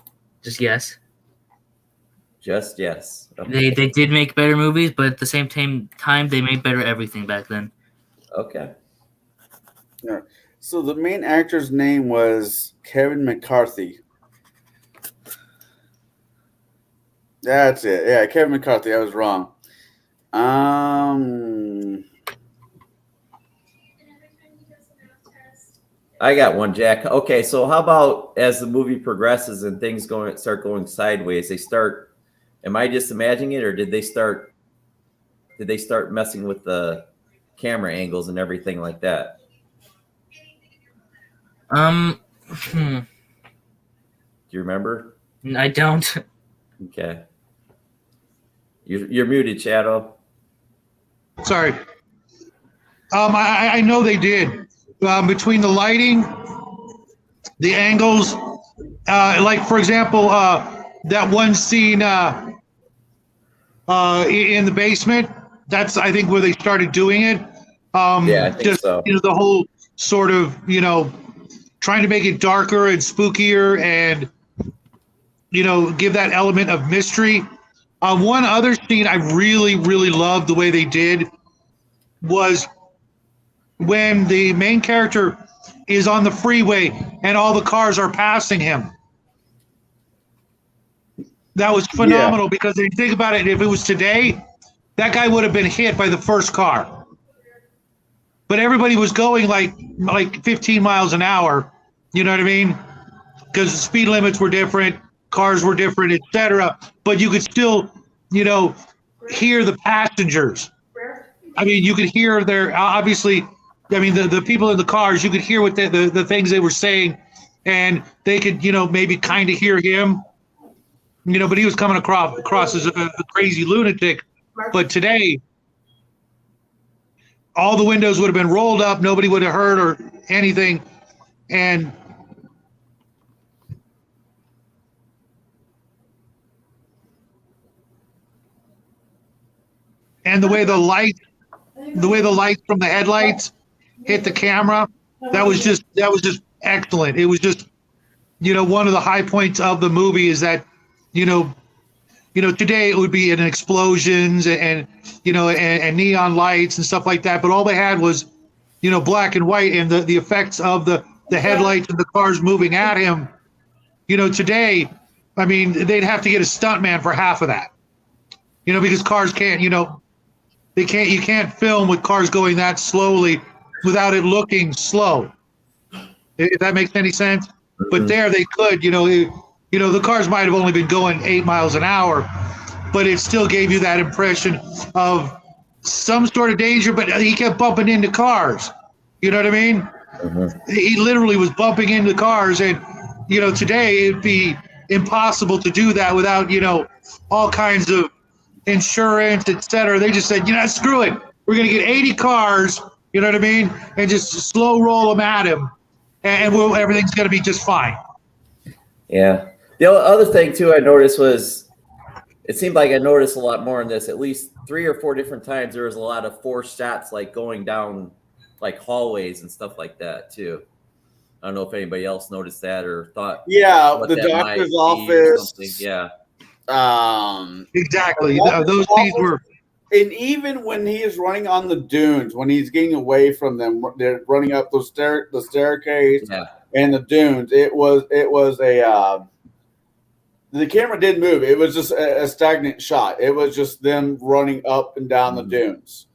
yes. Just yes. Okay. They did make better movies, but at the same time they made better everything back then. Okay. Yeah. So the main actor's name was Kevin McCarthy. That's it. Yeah, Kevin McCarthy. I was wrong. I got one, Jack. Okay, so how about as the movie progresses and things start going sideways, they start. Am I just imagining it, or did they start messing with the camera angles and everything like that? Hmm. Do you remember? I don't. Okay. You're muted, Shadow. Sorry. I know they did. Between the lighting, the angles, like for example, that one scene in the basement. That's I think where they started doing it. Yeah, I think so. The whole sort of trying to make it darker and spookier, and give that element of mystery. One other scene I really, really loved the way they did was when the main character is on the freeway and all the cars are passing him. That was phenomenal because if you think about it, if it was today, that guy would have been hit by the first car. But everybody was going like 15 miles an hour. You know what I mean? Because the speed limits were different, cars were different, etc. But you could still, hear the passengers. I mean, you could hear their obviously. I mean, the people in the cars, you could hear what the things they were saying, and they could, maybe kind of hear him, but he was coming across as a crazy lunatic. But today, all the windows would have been rolled up, nobody would have heard or anything, and the way the lights from the headlights hit the camera, that was just excellent. It was just one of the high points of the movie is that today it would be in explosions and neon lights and stuff like that, but all they had was black and white, and the effects of the headlights and the cars moving at him. Today, I mean, they'd have to get a stuntman for half of that, because cars can't, you can't film with cars going that slowly without it looking slow, if that makes any sense. Mm-hmm. But there they could, the cars might have only been going 8 miles an hour, but it still gave you that impression of some sort of danger, but he kept bumping into cars. You know what I mean? Mm-hmm. He literally was bumping into cars, and, today it'd be impossible to do that without, all kinds of insurance, etc. They just said, screw it. We're going to get 80 cars, you know what I mean? And just slow roll them at him, and everything's going to be just fine. Yeah. The other thing, too, I noticed was it seemed like I noticed a lot more in this. At least 3 or 4 different times, there was a lot of forced shots, like going down like hallways and stuff like that, too. I don't know if anybody else noticed that or thought. Yeah, the doctor's office. Yeah. Exactly. Those scenes were. And even when he is running on the dunes, when he's getting away from them, they're running up the staircase and the dunes. It was a the camera didn't move. It was just a stagnant shot. It was just them running up and down the dunes.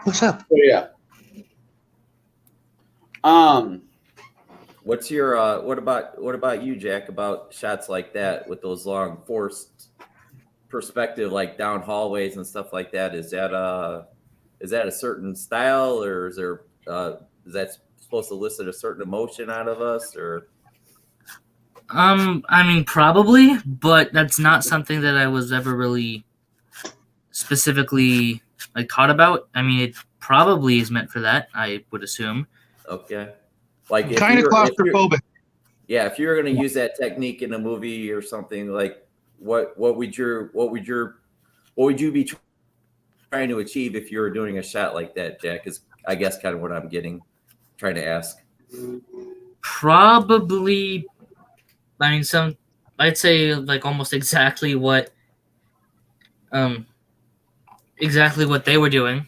What's up? So, yeah. What's your what about you, Jack? About shots like that with those long forced perspective, like down hallways and stuff like that? Is that a certain style, or is that supposed to elicit a certain emotion out of us, or? I mean, probably, but that's not something that I was ever really specifically taught about. I mean, it probably is meant for that, I would assume. Okay. Like kind of claustrophobic. If you were going to use that technique in a movie or something, like what would you be trying to achieve if you were doing a shot like that, Jack? Is I guess kind of what I'm trying to ask. Probably, I mean, I'd say like almost exactly what they were doing,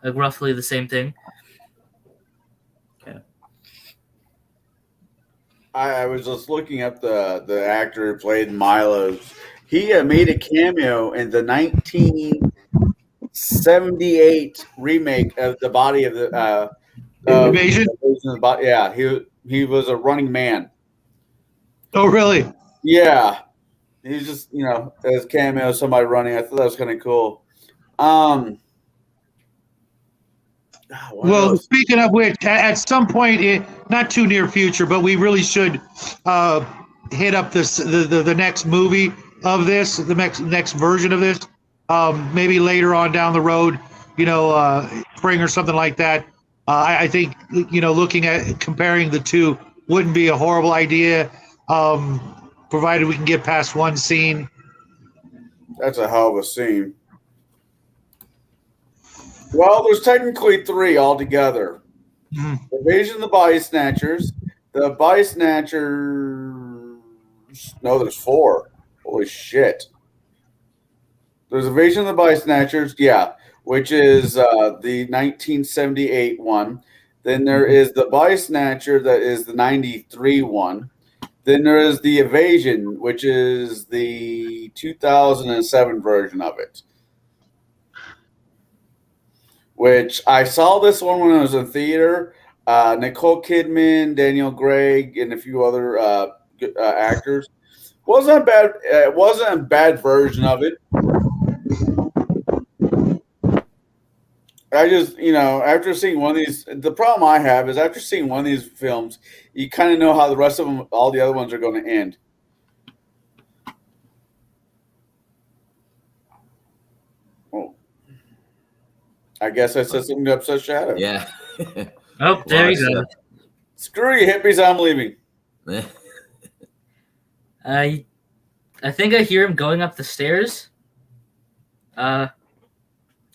like roughly the same thing. I was just looking up the actor who played Milos. He made a cameo in the 1978 remake of The Body of the Invasion? Yeah, he was a running man. Oh, really? Yeah, he's just as cameo somebody running. I thought that was kind of cool. Well, speaking of which, at some point, not too near future, but we really should hit up the next movie of this, the next version of this. Maybe later on down the road, spring or something like that. I think looking at comparing the two wouldn't be a horrible idea, provided we can get past one scene. That's a hell of a scene. Well, there's technically 3 altogether. Mm-hmm. Invasion of the Body Snatchers. The Body Snatchers. No, there's 4. Holy shit. There's Invasion of the Body Snatchers, yeah, which is the 1978 one. Then there is the Body Snatcher, that is the 93 one. Then there is the Evasion, which is the 2007 version of it. Which I saw this one when I was in theater. Nicole Kidman, Daniel Craig, and a few other actors. Wasn't bad. It wasn't a bad version of it. I just, after seeing one of these, the problem I have is after seeing one of these films, you kind of know how the rest of them, all the other ones, are going to end. I guess I said something to upset Shadow. Yeah. Oh, there you go. Screw you, hippies. I'm leaving. I think I hear him going up the stairs. There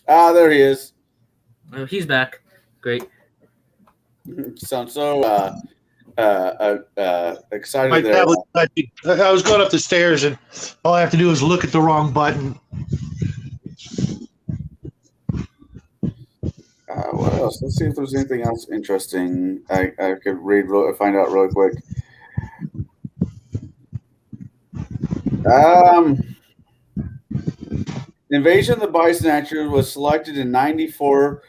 he is. Oh, he's back. Great. Sounds so excited My there. tablet, I was going up the stairs, and all I have to do is look at the wrong button. What else? Let's see if there's anything else interesting I could find out really quick. Invasion of the Body Snatchers was selected in '94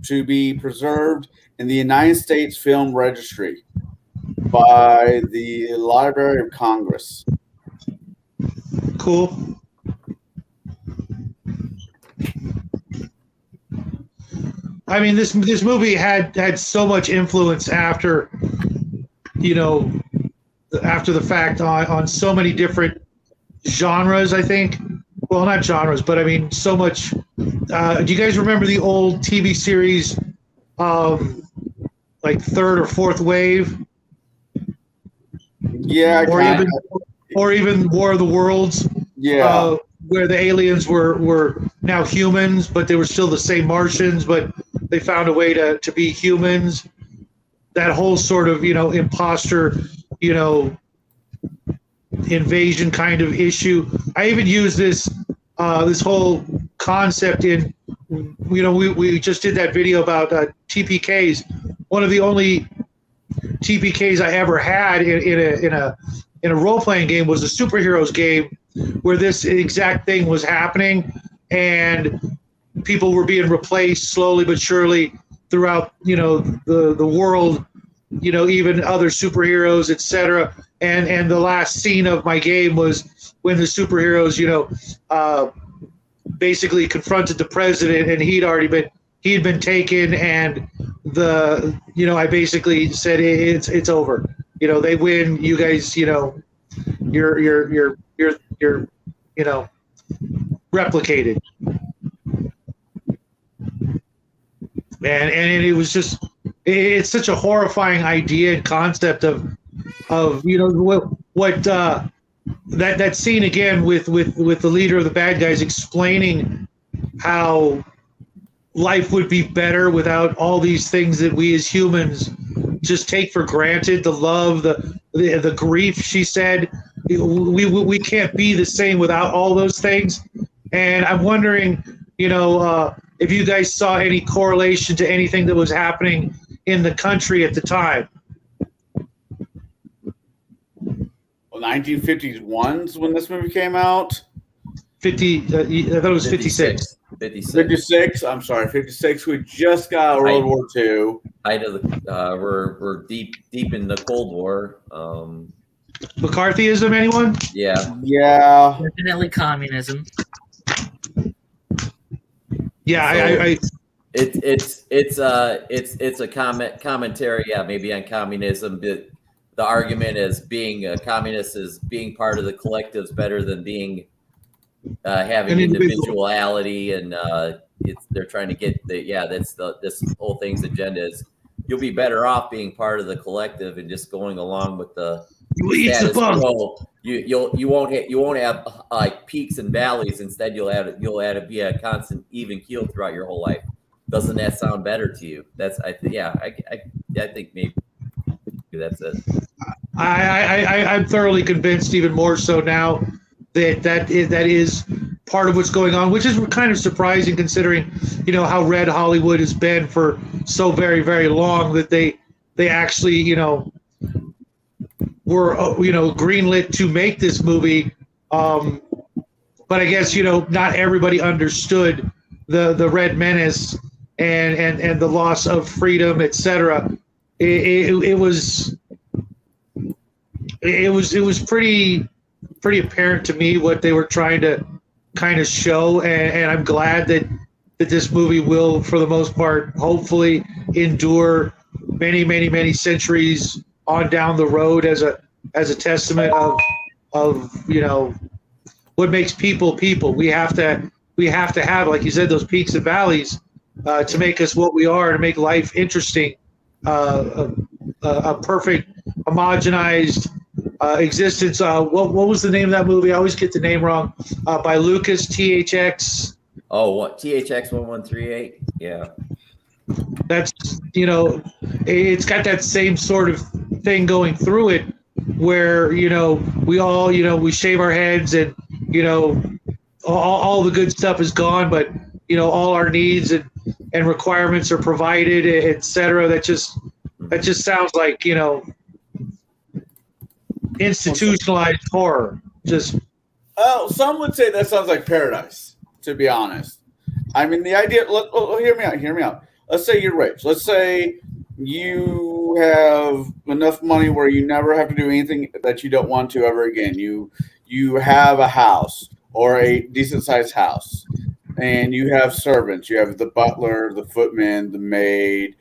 to be preserved in the United States Film Registry by the Library of Congress. Cool. I mean, this movie had so much influence after the fact on so many different genres, I think. Well, not genres, but I mean, so much. Do you guys remember the old TV series, like Third or Fourth Wave? Yeah, or even War of the Worlds. Yeah. Where the aliens were now humans, but they were still the same Martians, but they found a way to be humans. That whole sort of, imposter, invasion kind of issue. I even use this whole concept in, we just did that video about TPKs. One of the only TPKs I ever had in a role-playing game was a superheroes game, where this exact thing was happening, and people were being replaced slowly but surely throughout, the world, even other superheroes, etc. And the last scene of my game was when the superheroes, basically confronted the president, and he'd been taken, and I basically said it's over. They win. You guys, you're replicated. And it was just, it's such a horrifying idea and concept of what that scene again with the leader of the bad guys explaining how life would be better without all these things that we as humans just take for granted, the love, the grief. She said we can't be the same without all those things. And I'm wondering, if you guys saw any correlation to anything that was happening in the country at the time. Well, 1951's when this movie came out. 50. I thought it was 56. 56. I'm sorry, 56. We just got World War II. Height of the we're deep in the Cold War. McCarthyism, anyone? Yeah. Definitely communism. Yeah, so it's a commentary, maybe on communism. The argument is being a communist is being part of the collective is better than being having individuality, and they're trying to get this whole thing's agenda is you'll be better off being part of the collective and just going along with the status quo. You won't have like peaks and valleys. Instead, you'll be a constant even keel throughout your whole life. Doesn't that sound better to you? I think maybe that's it. I'm thoroughly convinced, even more so now, that is part of what's going on, which is kind of surprising considering, how red Hollywood has been for so very, very long, that they actually, were, greenlit to make this movie. But I guess, not everybody understood the Red Menace and the loss of freedom, etc. It was pretty apparent to me what they were trying to kind of show, and I'm glad that this movie will, for the most part, hopefully endure many, many, many centuries on down the road as a testament of what makes people. We have to have, like you said, those peaks and valleys to make us what we are, to make life interesting. A perfect homogenized existence. What was the name of that movie? I always get the name wrong. By Lucas, THX. Oh, what? THX 1138? Yeah. That's, it's got that same sort of thing going through it where, we all, we shave our heads and, all the good stuff is gone, but, all our needs and requirements are provided, et cetera. That just sounds like, institutionalized horror. Some would say that sounds like paradise, to be honest. I mean, the idea, hear me out. Let's say you're rich. Let's say you have enough money where you never have to do anything that you don't want to ever again. You have a house or a decent sized house, and you have servants. You have the butler, the footman, the maid,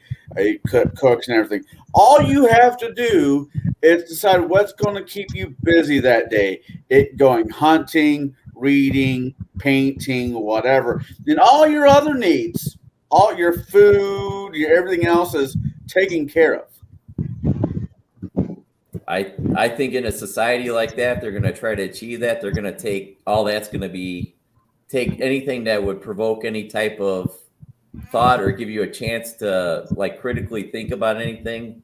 cooks, and everything. All you have to do is decide what's going to keep you busy that day. It going hunting, reading, painting, whatever. Then all your other needs, all your food, everything else is taken care of. I think in a society like that, they're going to try to achieve that. They're going to take anything that would provoke any type of thought or give you a chance to like critically think about anything.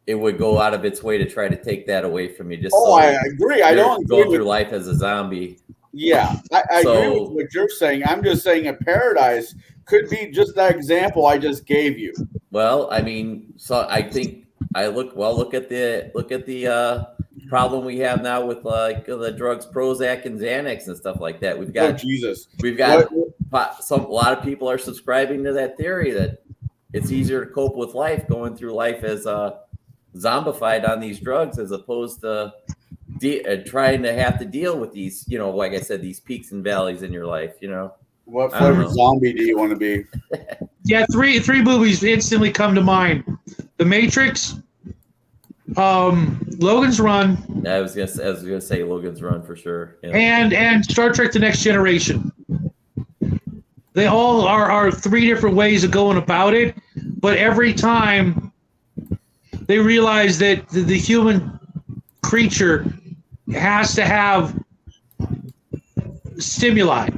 It would go out of its way to try to take that away from you. I agree. I don't go through life as a zombie. Yeah, I agree with what you're saying. I'm just saying a paradise could be just that example I just gave you. Well, I mean, so I think look at the problem we have now with like the drugs Prozac and Xanax and stuff like that. We've got a lot of people are subscribing to that theory that it's easier to cope with life going through life as zombified on these drugs as opposed to trying to have to deal with these, like I said, these peaks and valleys in your life. What flavor zombie do you want to be? Yeah, three movies instantly come to mind: The Matrix, Logan's Run. I was gonna say Logan's Run for sure. Yeah. And Star Trek: The Next Generation. They all are three different ways of going about it, but every time they realize that the human creature has to have stimuli.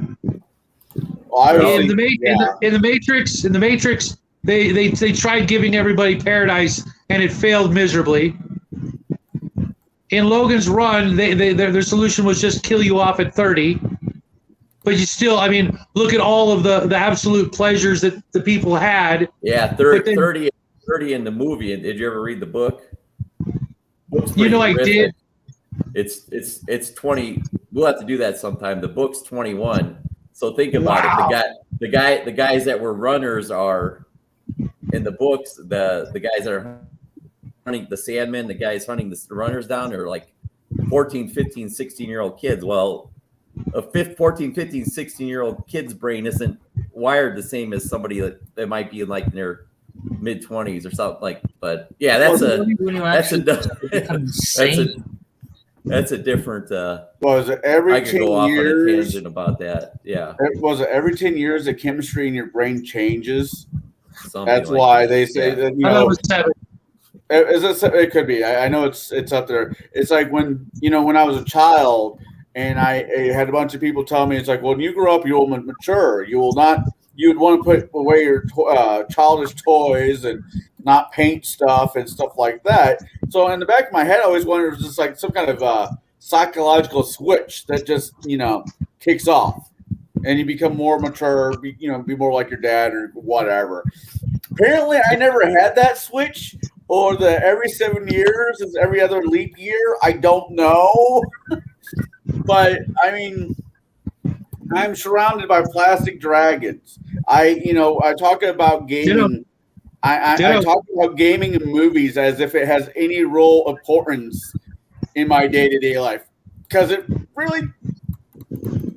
Well, In the Matrix, they tried giving everybody paradise and it failed miserably. In Logan's Run, their solution was just kill you off at 30. But you still, I mean, look at all of the absolute pleasures that the people had. Yeah, 30 in the movie. Did you ever read the book? You know, I did. It's 20. We'll have to do that sometime. The book's 21. So think about it. The guys that were runners are in the books. The guys that are hunting the Sandmen, the guys hunting the runners down are like 14, 15, 16-year-old kids. Well, a 14, 15, 16-year-old kid's brain isn't wired the same as somebody that might be in like their mid-20s or something like. But yeah, that's a different. Was it every I could 10 go off years? on a tangent about that. Yeah. Was it every 10 years the chemistry in your brain changes? Something That's like why that. they say Yeah. that. You I thought it know, was 7. it could be. I know it's up there. It's like when I was a child and I had a bunch of people tell me, it's like, well, when you grow up, you will mature. You will not. You'd want to put away your childish toys and not paint stuff and stuff like that. So in the back of my head, I always wondered if it was just like some kind of psychological switch that just kicks off, and you become more mature. Be more like your dad or whatever. Apparently, I never had that switch, or the every 7 years is every other leap year. I don't know, but I mean, I'm surrounded by plastic dragons. I talk about gaming. I talk about gaming and movies as if it has any role of importance in my day-to-day life, because it really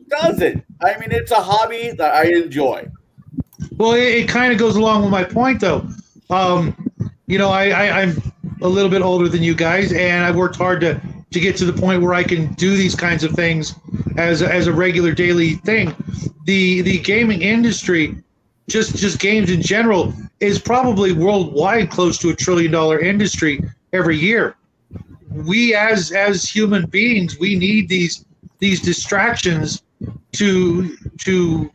doesn't. I mean, it's a hobby that I enjoy. Well, it kind of goes along with my point, though. I'm a little bit older than you guys, and I've worked hard to get to the point where I can do these kinds of things as a regular daily thing. The gaming industry, just games in general, is probably worldwide close to $1 trillion industry every year. We as human beings, we need these distractions to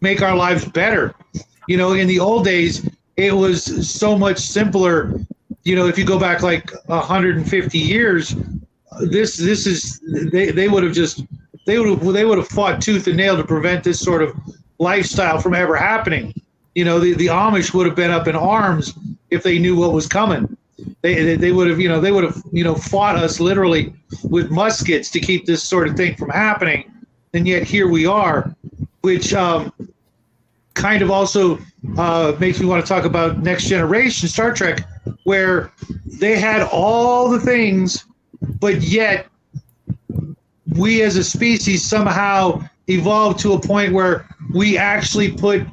make our lives better. In the old days, it was so much simpler. If you go back like 150 years, they would have fought tooth and nail to prevent this sort of lifestyle from ever happening. The Amish would have been up in arms if they knew what was coming. They would have fought us literally with muskets to keep this sort of thing from happening. And yet here we are, which kind of also makes me want to talk about Next Generation Star Trek, where they had all the things, but yet we as a species somehow evolved to a point where we actually put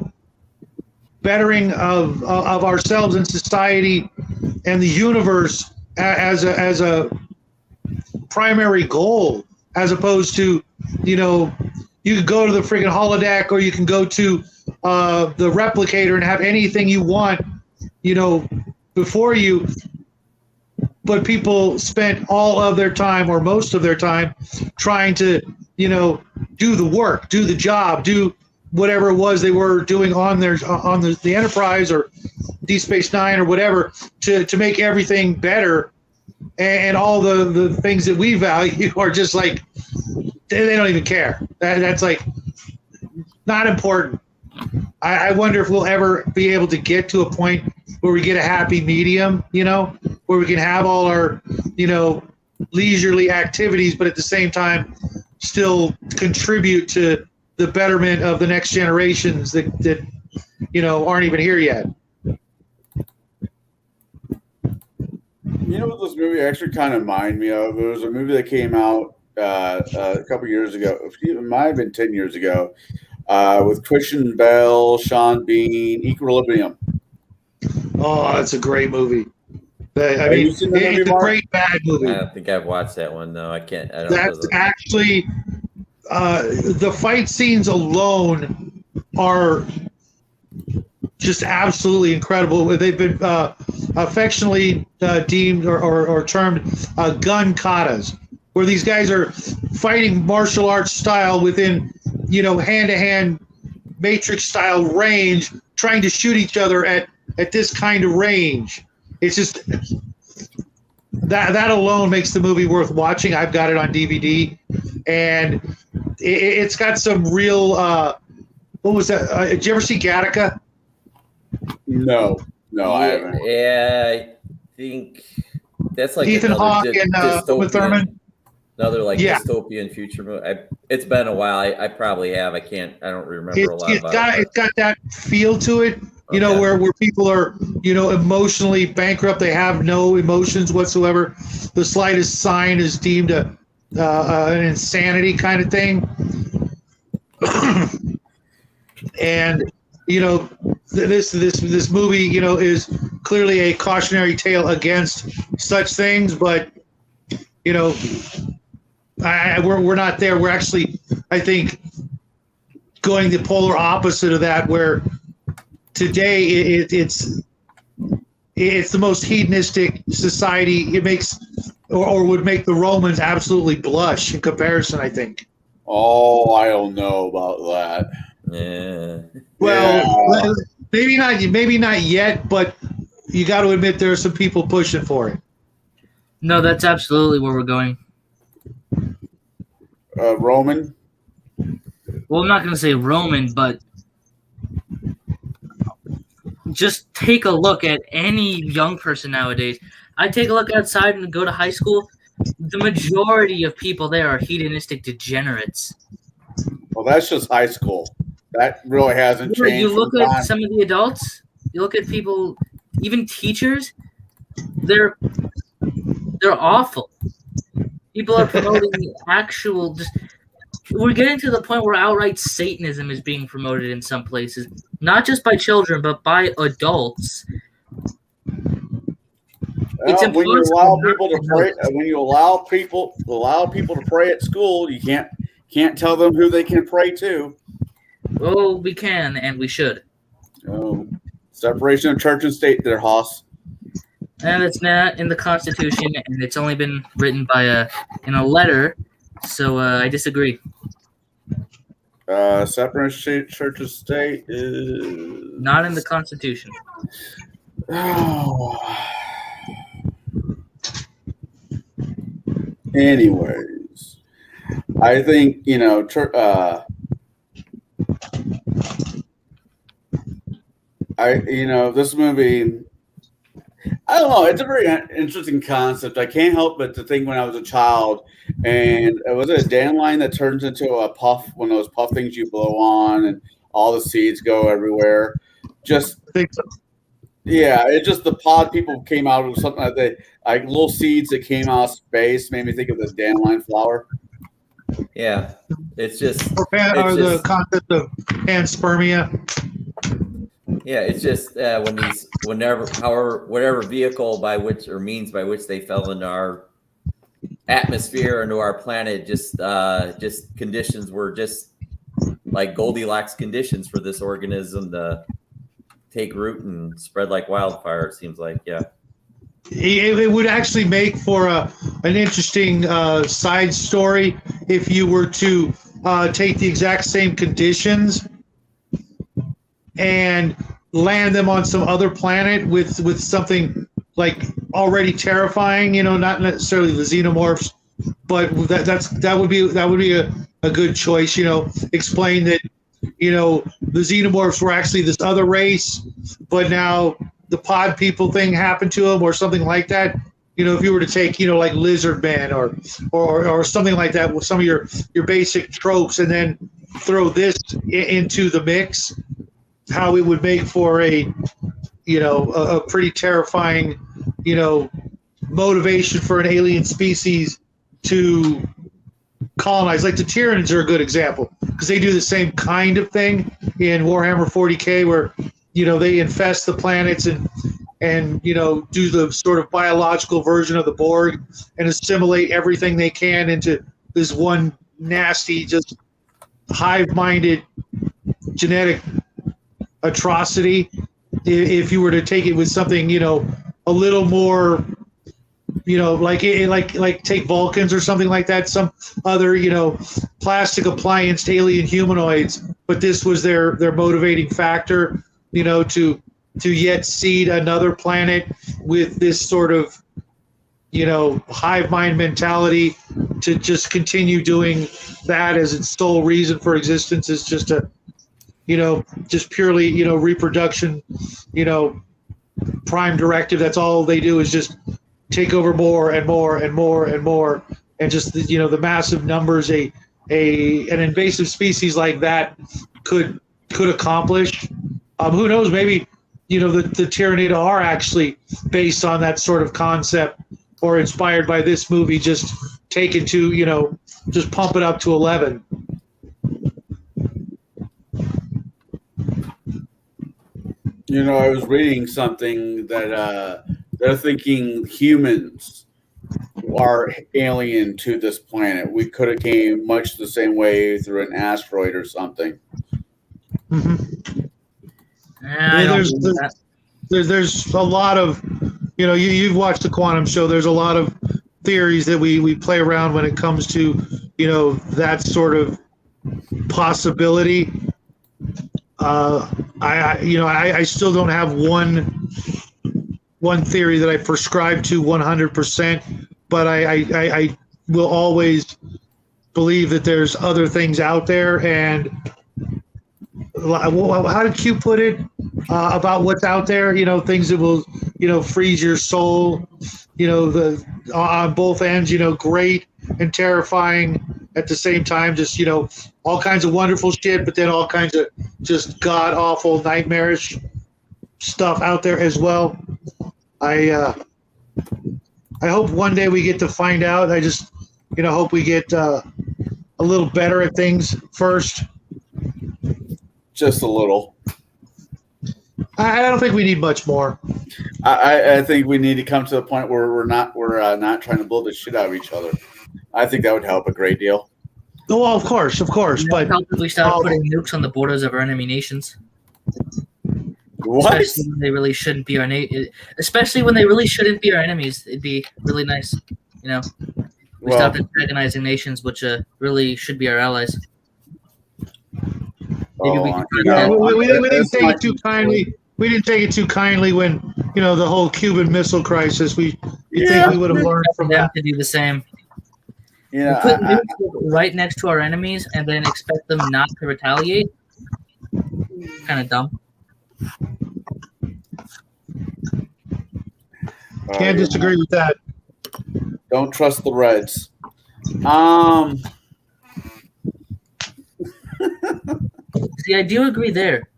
bettering of ourselves and society and the universe as a primary goal, as opposed to, you could go to the friggin' holodeck, or you can go to the replicator and have anything you want, before you. But people spent all of their time, or most of their time, trying to, do the work, do the job, do whatever it was they were doing on the Enterprise or Deep Space Nine or whatever to make everything better. And all the things that we value are just like, they don't even care. That's like not important. I wonder if we'll ever be able to get to a point where we get a happy medium, where we can have all our, leisurely activities, but at the same time still contribute to the betterment of the next generations that aren't even here yet. You know what this movie actually kind of reminded me of? It was a movie that came out a couple years ago. It might have been 10 years ago, with Christian Bale, Sean Bean, Equilibrium. Oh, that's a great movie. It's a great bad movie. I don't think I've watched that one, though. That's actually the fight scenes alone are just absolutely incredible. They've been affectionately deemed or termed gun katas. where these guys are fighting martial arts style within, hand-to-hand Matrix style range, trying to shoot each other at this kind of range. It's just that alone makes the movie worth watching. I've got it on DVD, and it's got some real. What was that? Did you ever see Gattaca? No, I haven't. Yeah, I think that's like Ethan Hawke and Uma Thurman. Another dystopian future movie. It's been a while. I probably have. I don't remember a lot about it. It's got that feel to it. Where people are, emotionally bankrupt. They have no emotions whatsoever. The slightest sign is deemed an insanity kind of thing. And this movie, is clearly a cautionary tale against such things. But we're not there. We're actually, I think, going the polar opposite of that, where today it's the most hedonistic society. It makes or would make the Romans absolutely blush in comparison, I think. Oh, I don't know about that. Yeah. Well, maybe not yet, but you got to admit there are some people pushing for it. No, that's absolutely where we're going. Roman? Well, I'm not going to say Roman, but just take a look at any young person nowadays. I take a look outside and go to high school. The majority of people there are hedonistic degenerates. Well, that's just high school. That really hasn't changed. You look at some of the adults. You look at people, even teachers. They're awful. People are promoting the actual. We're getting to the point where outright Satanism is being promoted in some places, not just by children but by adults. When you allow people to pray, when you allow people to pray at school, you can't tell them who they can pray to. Oh, we can and we should. Oh, separation of church and state, there, Haas. And it's not in the Constitution, and it's only been written in a letter. So I disagree. Separation of church and state is not in the Constitution. Oh. Anyways, I think this movie. I don't know. It's a very interesting concept. I can't help but to think when I was a child, and was it a dandelion that turns into a puff, one of those puff things you blow on, and all the seeds go everywhere. Just I think so. Yeah, it just the pod people came out of something like that, like little seeds that came out of space. Made me think of the dandelion flower. Yeah, it's just the concept of panspermia. Yeah, it's just whatever vehicle by which or means by which they fell into our atmosphere, into our planet, just conditions were just like Goldilocks conditions for this organism to take root and spread like wildfire. It seems like, yeah. It would actually make for an interesting side story if you were to take the exact same conditions and land them on some other planet with something like already terrifying, not necessarily the xenomorphs, but that would be a good choice. Explain that the xenomorphs were actually this other race, but now the pod people thing happened to them or something like that. If you were to take like lizard men or something like that with some of your basic tropes, and then throw this into the mix, how it would make for a pretty terrifying motivation for an alien species to colonize. Like the Tyranids are a good example because they do the same kind of thing in Warhammer 40K, where they infest the planets and do the sort of biological version of the Borg and assimilate everything they can into this one nasty, just hive-minded genetic atrocity. If you were to take it with something a little more like take Vulcans or something like that, some other, plastic appliance alien humanoids, but this was their motivating factor, to yet seed another planet with this sort of, hive mind mentality, to just continue doing that as its sole reason for existence, is just just purely, reproduction, prime directive. That's all they do, is just take over more and more and more and more, and just the massive numbers an invasive species like that could accomplish. Who knows? Maybe the Tyranids are actually based on that sort of concept, or inspired by this movie, just taken to just pump it up to 11. I was reading something that they're thinking humans are alien to this planet. We could have came much the same way through an asteroid or something. Mm-hmm. Yeah, there's a lot of, you've watched the Quantum Show. There's a lot of theories that we play around when it comes to, that sort of possibility. I still don't have one theory that I prescribe to 100%, but I will always believe that there's other things out there. And how did Q put it about what's out there? Things that will, freeze your soul. On both ends. Great and terrifying at the same time. Just all kinds of wonderful shit, but then all kinds of just god awful, nightmarish stuff out there as well. I hope one day we get to find out. I just hope we get a little better at things first. Just a little. I don't think we need much more. I think we need to come to the point where we're not trying to blow the shit out of each other. I think that would help a great deal. Oh, well, of course, but help if we start putting nukes on the borders of our enemy nations. What? Especially when they really shouldn't be especially when they really shouldn't be our enemies. It'd be really nice, we stop antagonizing nations which really should be our allies. Maybe we didn't take it too kindly. We didn't take it too kindly when the whole Cuban Missile Crisis. Think we would have learned from them that to do the same. Yeah, put nukes right next to our enemies and then expect them not to retaliate. Kind of dumb. Can't disagree with that. Don't trust the Reds. See, I do agree there.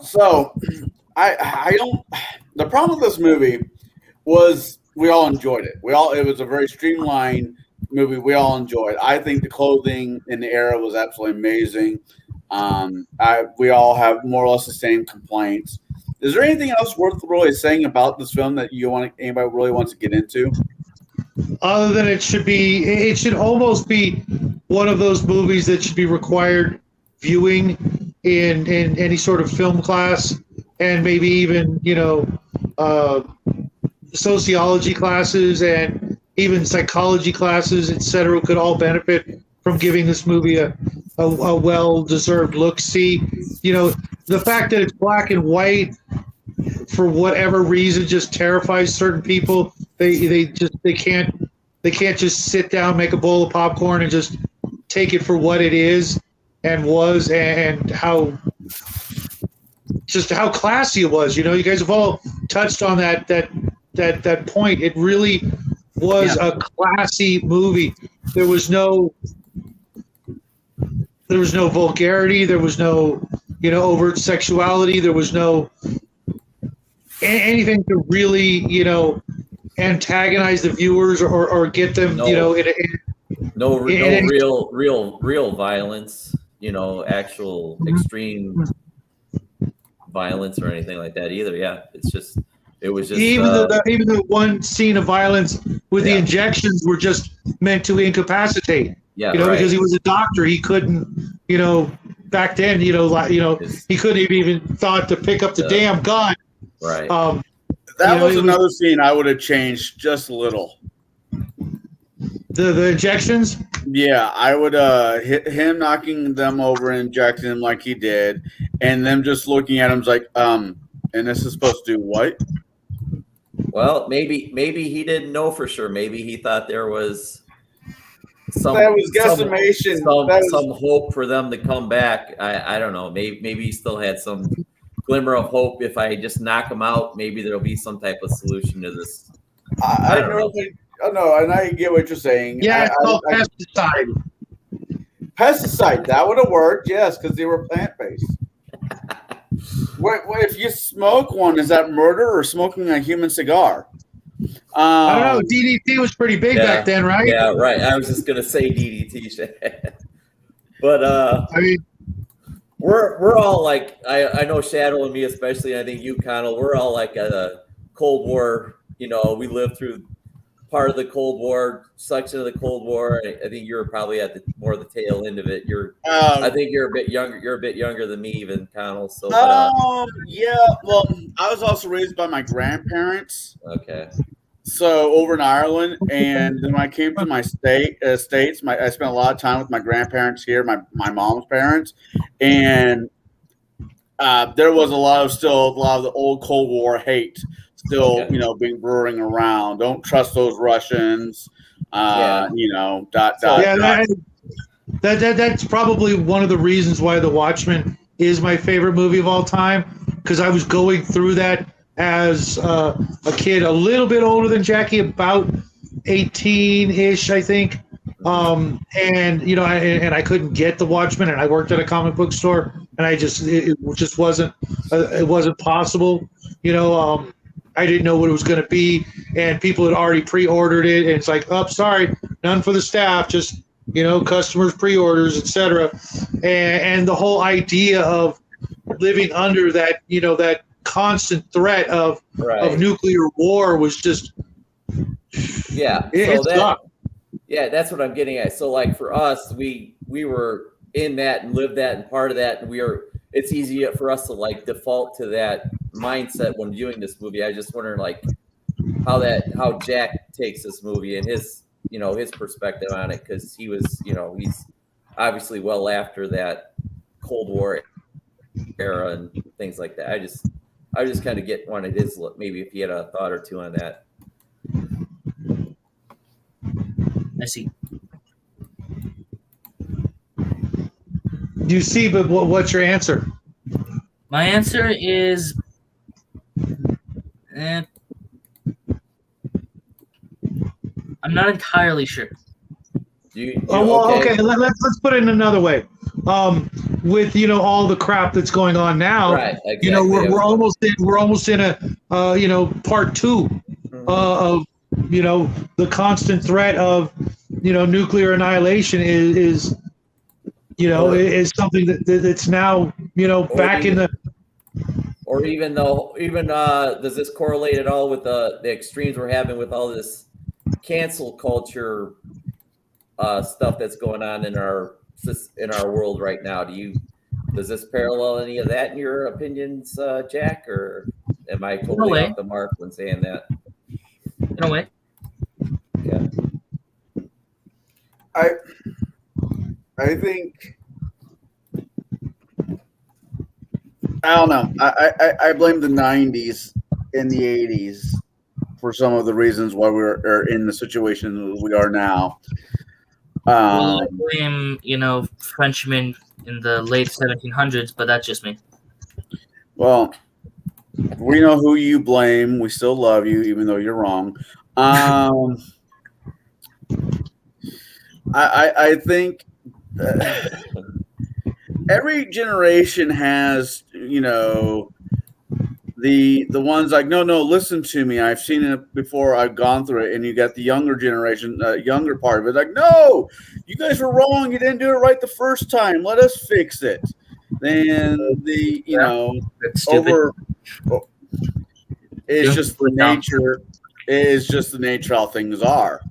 So I don't. The problem with this movie was we all enjoyed it. It was a very streamlined movie. We all enjoyed. I think the clothing in the era was absolutely amazing. We all have more or less the same complaints. Is there anything else worth really saying about this film that anybody really wants to get into? Other than it should almost be one of those movies that should be required viewing in any sort of film class, and maybe even sociology classes and even psychology classes, etc., could all benefit from giving this movie a well-deserved look-see. The fact that it's black and white, for whatever reason, just terrifies certain people. They can't just sit down, make a bowl of popcorn, and just take it for what it is and was, and how classy it was. You guys have all touched on that point. It really was a classy movie. There was no vulgarity. There was no overt sexuality. There was no anything to really antagonize the viewers or get them real violence, actual extreme violence or anything like that either. It was just even the one scene of violence with the injections were just meant to incapacitate. Because he was a doctor, he couldn't back then, he couldn't have even thought to pick up the damn gun. Right. That was another scene I would have changed just a little. The injections? Yeah, I would hit him knocking them over and injecting him like he did, and them just looking at him like, and this is supposed to do what? Well, maybe he didn't know for sure. Maybe he thought there was some guesstimation. Some hope for them to come back. I don't know. Maybe he still had some glimmer of hope. If I just knock him out, maybe there'll be some type of solution to this. I don't know. No, and I get what you're saying. Yeah, it's called pesticide. Pesticide, that would have worked, yes, because they were plant-based. Wait, if you smoke one, is that murder or smoking a human cigar? I don't know. DDT was pretty big back then, right? Yeah, right. I was just gonna say DDT, but I mean, we're all like, I know Shadow and me especially. I think you, Connell. We're all like at a Cold War. We lived through part of the Cold War, section of the Cold War. I think you're probably at more of the tail end of it. I think you're a bit younger. You're a bit younger than me, even, Connell. So, yeah. Well, I was also raised by my grandparents. Okay. So over in Ireland, and then when I came to my states, I spent a lot of time with my grandparents here, my mom's parents, and there was a lot of the old Cold War hate still, being brewing around. Don't trust those Russians. That's probably one of the reasons why The Watchmen is my favorite movie of all time, because I was going through that as a kid, a little bit older than Jackie, about 18-ish, I think. And I couldn't get The Watchmen, and I worked at a comic book store, and it just wasn't possible. I didn't know what it was going to be, and people had already pre-ordered it, and it's like, oh, sorry, none for the staff, just customers pre-orders, etc. And the whole idea of living under that that constant threat of nuclear war was just that's what I'm getting at. So like for us, we were in that and lived that and part of that, and it's easy for us to like default to that mindset when viewing this movie. I just wondering like how Jack takes this movie and his perspective on it, because he was he's obviously well after that Cold War era and things like that. I just kind of wanted his look, maybe if he had a thought or two on that. I see. You see, but what's your answer? My answer is I'm not entirely sure. Okay. Let's put it in another way. With all the crap that's going on now, right? Exactly. We're almost in a part two of the constant threat of nuclear annihilation is something that's now back in the. Or even does this correlate at all with the extremes we're having with all this cancel culture stuff that's going on in our world right now? Does this parallel any of that in your opinions, Jack, or am I totally off the mark when saying that? In a way. Yeah. I think I don't know. I blame the 90s and the 80s for some of the reasons why we're in the situation we are now. I blame, Frenchmen in the late 1700s, but that's just me. Well, we know who you blame. We still love you, even though you're wrong. I think every generation has, the ones like, no, listen to me. I've seen it before. I've gone through it. And you got the younger generation, younger part of it. Like, no, you guys were wrong. You didn't do it right the first time. Let us fix it. Then it's just the nature. It's just the nature how things are.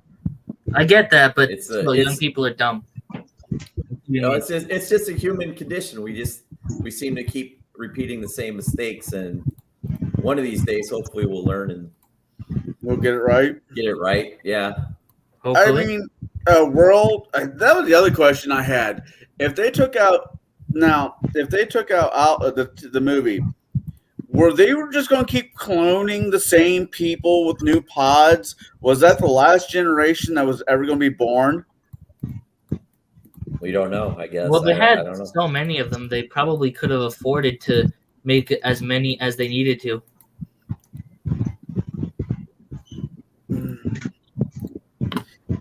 I get that, but young people are dumb. It's just a human condition. We seem to keep repeating the same mistakes, and one of these days, hopefully, we'll learn and we'll get it right. Get it right, yeah. Hopefully. I mean, world. That was the other question I had. If they took out the movie, were they just going to keep cloning the same people with new pods? Was that the last generation that was ever going to be born? We don't know, I guess. Well, they had I don't know. so many of them. They probably could have afforded to make as many as they needed to.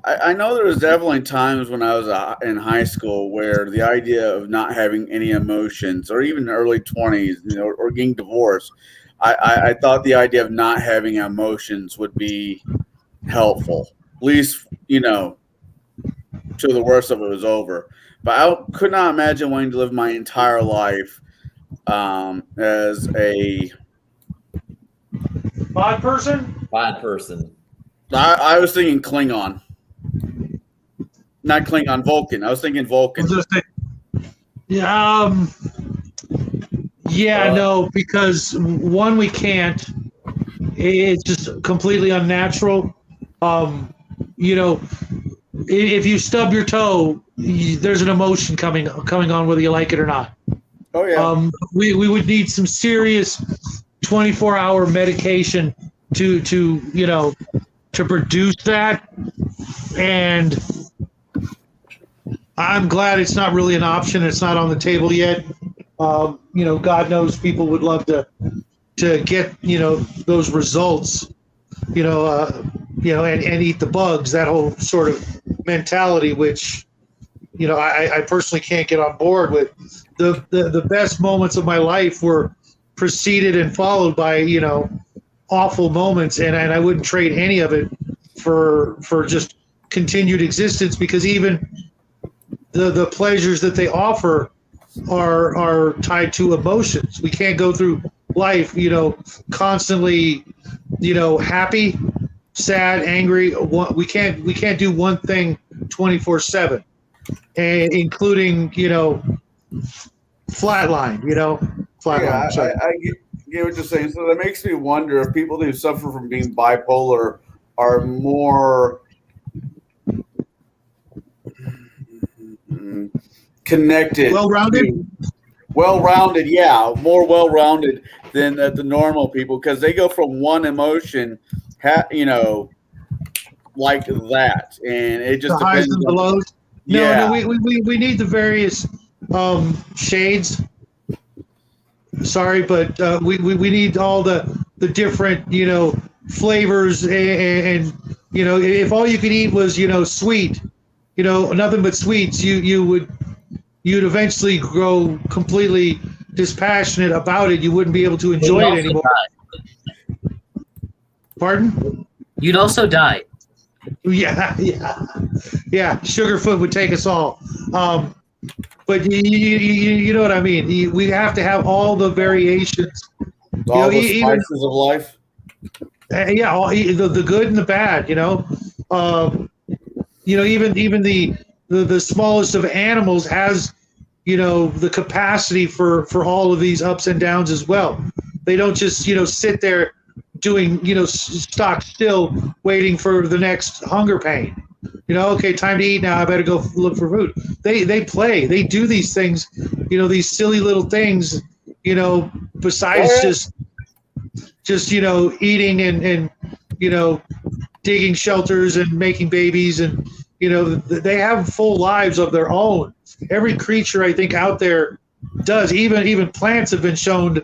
I know there was definitely times when I was in high school where the idea of not having any emotions, or even early 20s, or getting divorced, I thought the idea of not having emotions would be helpful. At least, till the worst of it was over. But I could not imagine wanting to live my entire life as a Pod person. I was thinking Klingon. Not Klingon, Vulcan. I was thinking Vulcan. No, because one, we can't. It's just completely unnatural. If you stub your toe, there's an emotion coming on, whether you like it or not. Oh yeah. We would need some serious 24-hour medication to produce that, and I'm glad it's not really an option. It's not on the table yet. God knows people would love to get those results, and eat the bugs. That whole sort of mentality, which I personally can't get on board with. The best moments of my life were preceded and followed by awful moments, and I wouldn't trade any of it for just continued existence, because even the pleasures that they offer are tied to emotions. We can't go through life, constantly, happy, sad, angry. We can't do one thing 24/7, and including flatline. Flatline. Yeah, I get what you're saying. So that makes me wonder if people who suffer from being bipolar are more connected, well-rounded, yeah, more well-rounded than the normal people, because they go from one emotion, like that, and it just the highs and the lows. Yeah. No, we need the various shades. Sorry, but we need all the different flavors, and if all you could eat was sweet, nothing but sweets, you'd eventually grow completely dispassionate about it. You wouldn't be able to enjoy it anymore. Pardon? You'd also die. Yeah. Sugarfoot would take us all. But you know what I mean. We have to have all the variations. All the spices of life. Yeah, the good and the bad. Even the smallest of animals has the capacity for all of these ups and downs as well. They don't just sit there doing stock still waiting for the next hunger pain. Okay, time to eat now. I better go look for food. They play. They do these things. These silly little things. Besides just eating and digging shelters and making babies, and they have full lives of their own. Every creature I think out there does. Even plants have been shown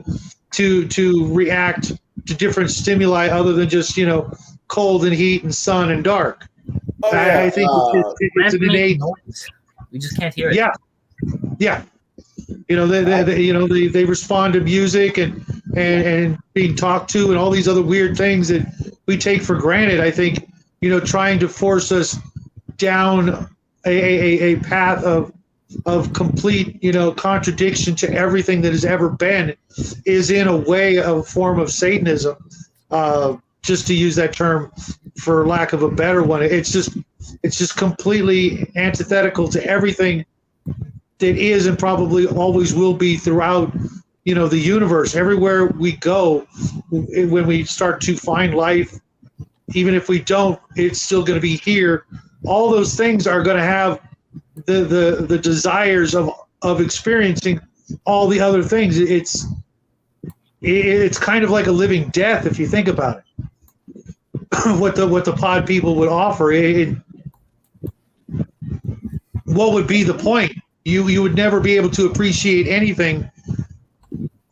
to react to different stimuli other than just cold and heat and sun and dark. Oh, yeah. I think it's an innate. We just can't hear it. Yeah. They respond to music and being talked to and all these other weird things that we take for granted. I think trying to force us down a path of complete contradiction to everything that has ever been is in a way a form of Satanism. Just to use that term for lack of a better one, it's just completely antithetical to everything that is and probably always will be throughout, the universe. Everywhere we go, when we start to find life, even if we don't, it's still going to be here. All those things are going to have the desires of experiencing all the other things. It's kind of like a living death if you think about it. what the pod people would offer, what would be the point? You would never be able to appreciate anything,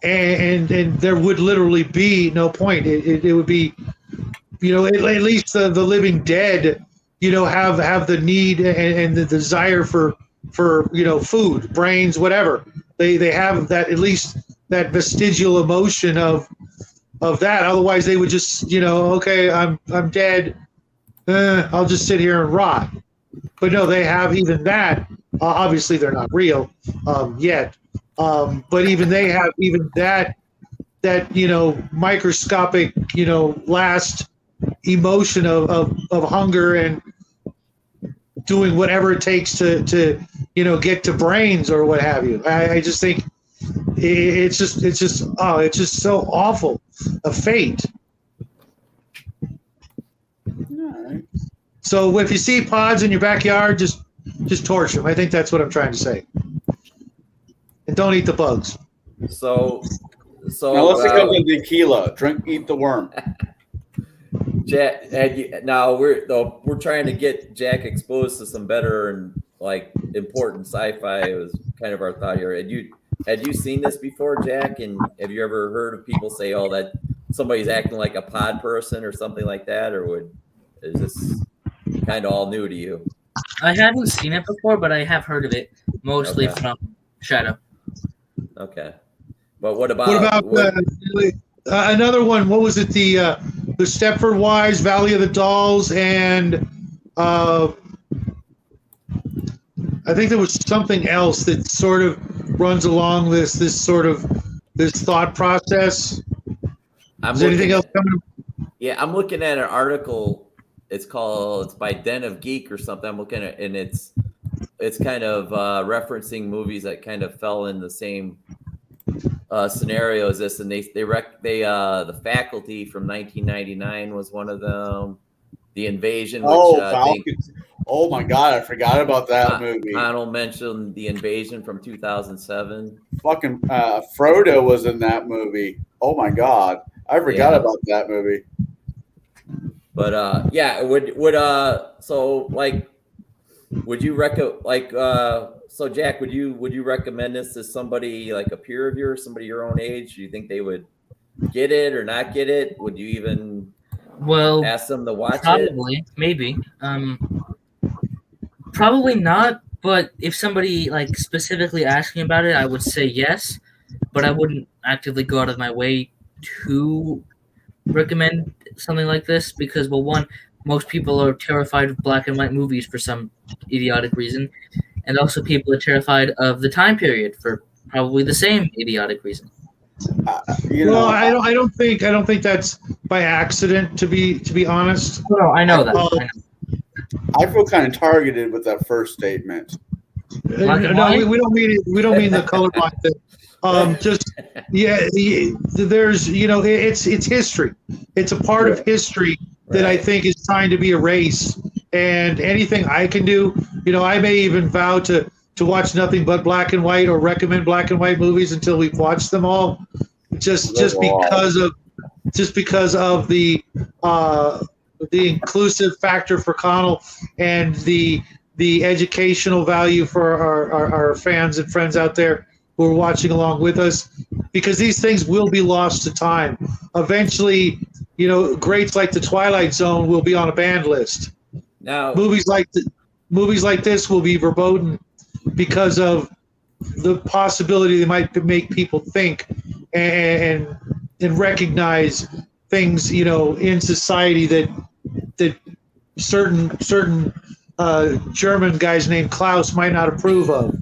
and there would literally be no point. It would be, at least the living dead, have the need and the desire for food, brains, whatever. They have that, at least that vestigial emotion of that. Otherwise, they would just, okay, I'm dead. I'll just sit here and rot. But no, they have even that. Obviously, they're not real yet. But even they have even that microscopic, last emotion of hunger and doing whatever it takes to get to brains or what have you. I just think it's just so awful a fate. Right. So if you see pods in your backyard, just torch them. I think that's what I'm trying to say. And don't eat the bugs. So Now let's go to tequila. Eat the worm. Jack, now we're trying to get Jack exposed to some better and important sci-fi. It was kind of our thought here. Had you seen this before, Jack? And have you ever heard of people say, "Oh, that somebody's acting like a pod person" or something like that? Or is this kind of all new to you? I haven't seen it before, but I have heard of it mostly from Shadow. Okay, but what about another one? What was it? The Stepford Wives, Valley of the Dolls, and I think there was something else that sort of runs along this thought process. Is there anything else coming? Yeah, I'm looking at an article. It's by Den of Geek or something. I'm looking at, and it's kind of referencing movies that kind of fell in the same scenario as this, and the Faculty from 1999 was one of them. The Invasion. Oh my God, I forgot about that movie. Connell mentioned The Invasion from 2007. Fucking Frodo was in that movie. Oh my God, I forgot about that movie. But would you so Jack, would you recommend this to somebody like a peer of yours, somebody your own age? Do you think they would get it or not get it? Would you even ask them to watch probably, it? Maybe. Probably not, but if somebody specifically asking about it, I would say yes, but I wouldn't actively go out of my way to recommend something like this because, well, one, most people are terrified of black and white movies for some idiotic reason, and also people are terrified of the time period for probably the same idiotic reason. I don't think that's by accident. To be honest. No, I know that. I feel kind of targeted with that first statement. No, we don't mean it. We don't mean the colorblind thing. There's it's history. It's a part of history that I think is trying to be erased. And anything I can do, I may even vow to watch nothing but black and white or recommend black and white movies until we've watched them all. Just because of the inclusive factor for Connell and the educational value for our fans and friends out there who are watching along with us, because these things will be lost to time. Eventually, greats like The Twilight Zone will be on a banned list. Now, movies like this will be verboten because of the possibility they might make people think and recognize things, in society that certain German guys named Klaus might not approve of.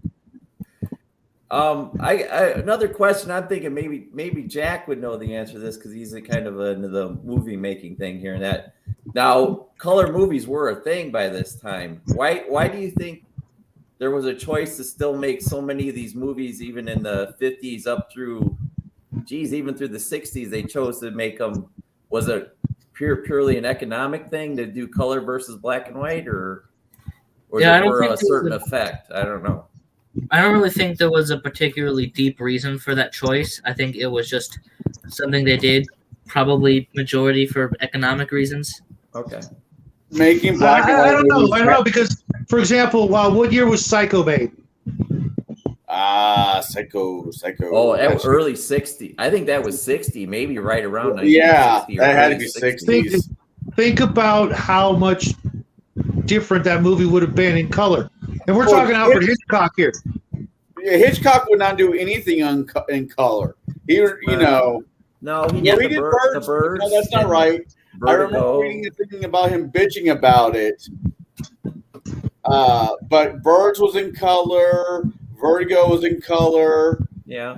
Another question. I'm thinking maybe Jack would know the answer to this because he's kind of into the movie making thing here and that. Now, color movies were a thing by this time. Why do you think a choice to still make so many of these movies, even in the 50s up through, even through the 60s, they chose to make them. Was it purely an economic thing to do color versus black and white, or Yeah, I it don't for think a certain effect? I don't know. I don't really think there was a particularly deep reason for that choice. I think it was just something they did, probably majority for economic reasons. Okay. Making black and I white don't know. movies. I don't know because, for example, what year was Psycho made? Psycho. Oh, early 60. I think that was 60, maybe right around 1960. Yeah, that had to be 60s. 60s. Think about how much different that movie would have been in color. And we're talking Alfred Hitchcock here. Yeah, Hitchcock would not do anything in color. He, No, he did we did the Birds. birds. No, that's not right. I remember Vertigo. reading and thinking about him bitching about it. But Birds was in color. Vertigo was in color. Yeah.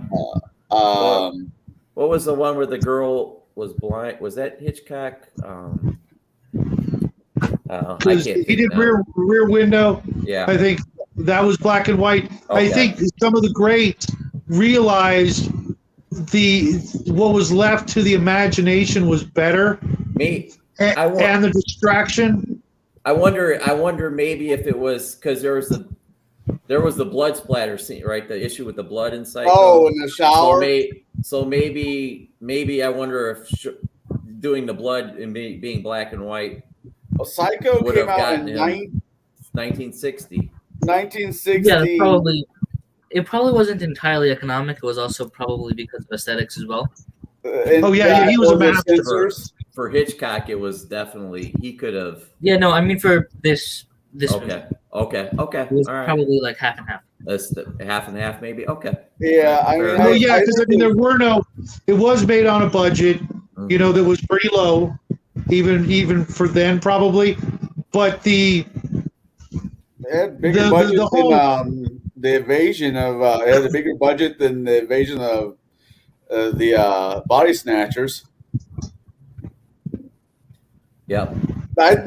Um, What was the one where the girl was blind? Was that Hitchcock? I can't He think did now. Rear Window. Yeah. I think that was black and white. I Okay. think some of the greats realized what was left to the imagination was better, Me. and the distraction. I wonder maybe if it was because there was the blood splatter scene, right? The issue with the blood inside. in the shower. So maybe I wonder if doing the blood and being black and white Well, Psycho would came have out gotten in him 1960. 1960. Yeah, it probably wasn't entirely economic. It was also probably because of aesthetics as well. Yeah, he was a master. Censors. For Hitchcock, it was definitely he could have. Yeah, no, I mean for this movie, Okay. it was All right. probably like half and half. That's half and half, maybe. Okay. Yeah, I mean, Fair Well, enough. yeah, because there were it was made on a budget, that was pretty low, even for then probably. But It had bigger budget than the invasion of. It had a bigger budget than the invasion of the Body Snatchers. Yep. I think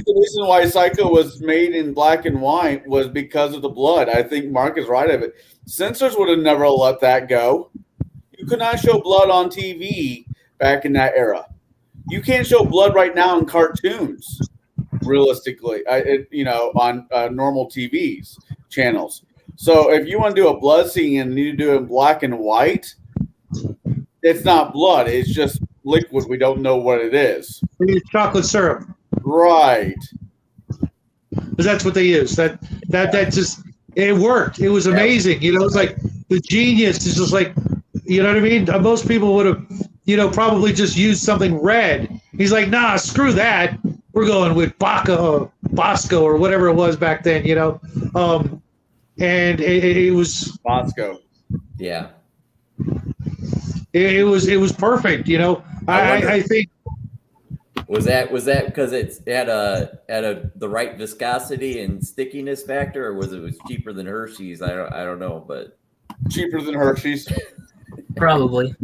the reason why Psycho was made in black and white was because of the blood. I think Mark is right of it. Censors would have never let that go. You could not show blood on TV back in that era. You can't show blood right now in cartoons, realistically, on normal TVs channels. So if you want to do a blood scene and you do it in black and white, it's not blood. It's just liquid. We don't know what it is. it's chocolate syrup. Right. Because that's what they used. That just it worked. It was amazing. It's like the genius is just like, you know what I mean? Most people would have, probably just used something red. He's like, nah, screw that. We're going with Bosco or whatever it was back then, and it was Bosco. Yeah. it was perfect. I think. Was that because it had the right viscosity and stickiness factor, or was cheaper than Hershey's? I don't know, but Cheaper than Hershey's. Probably.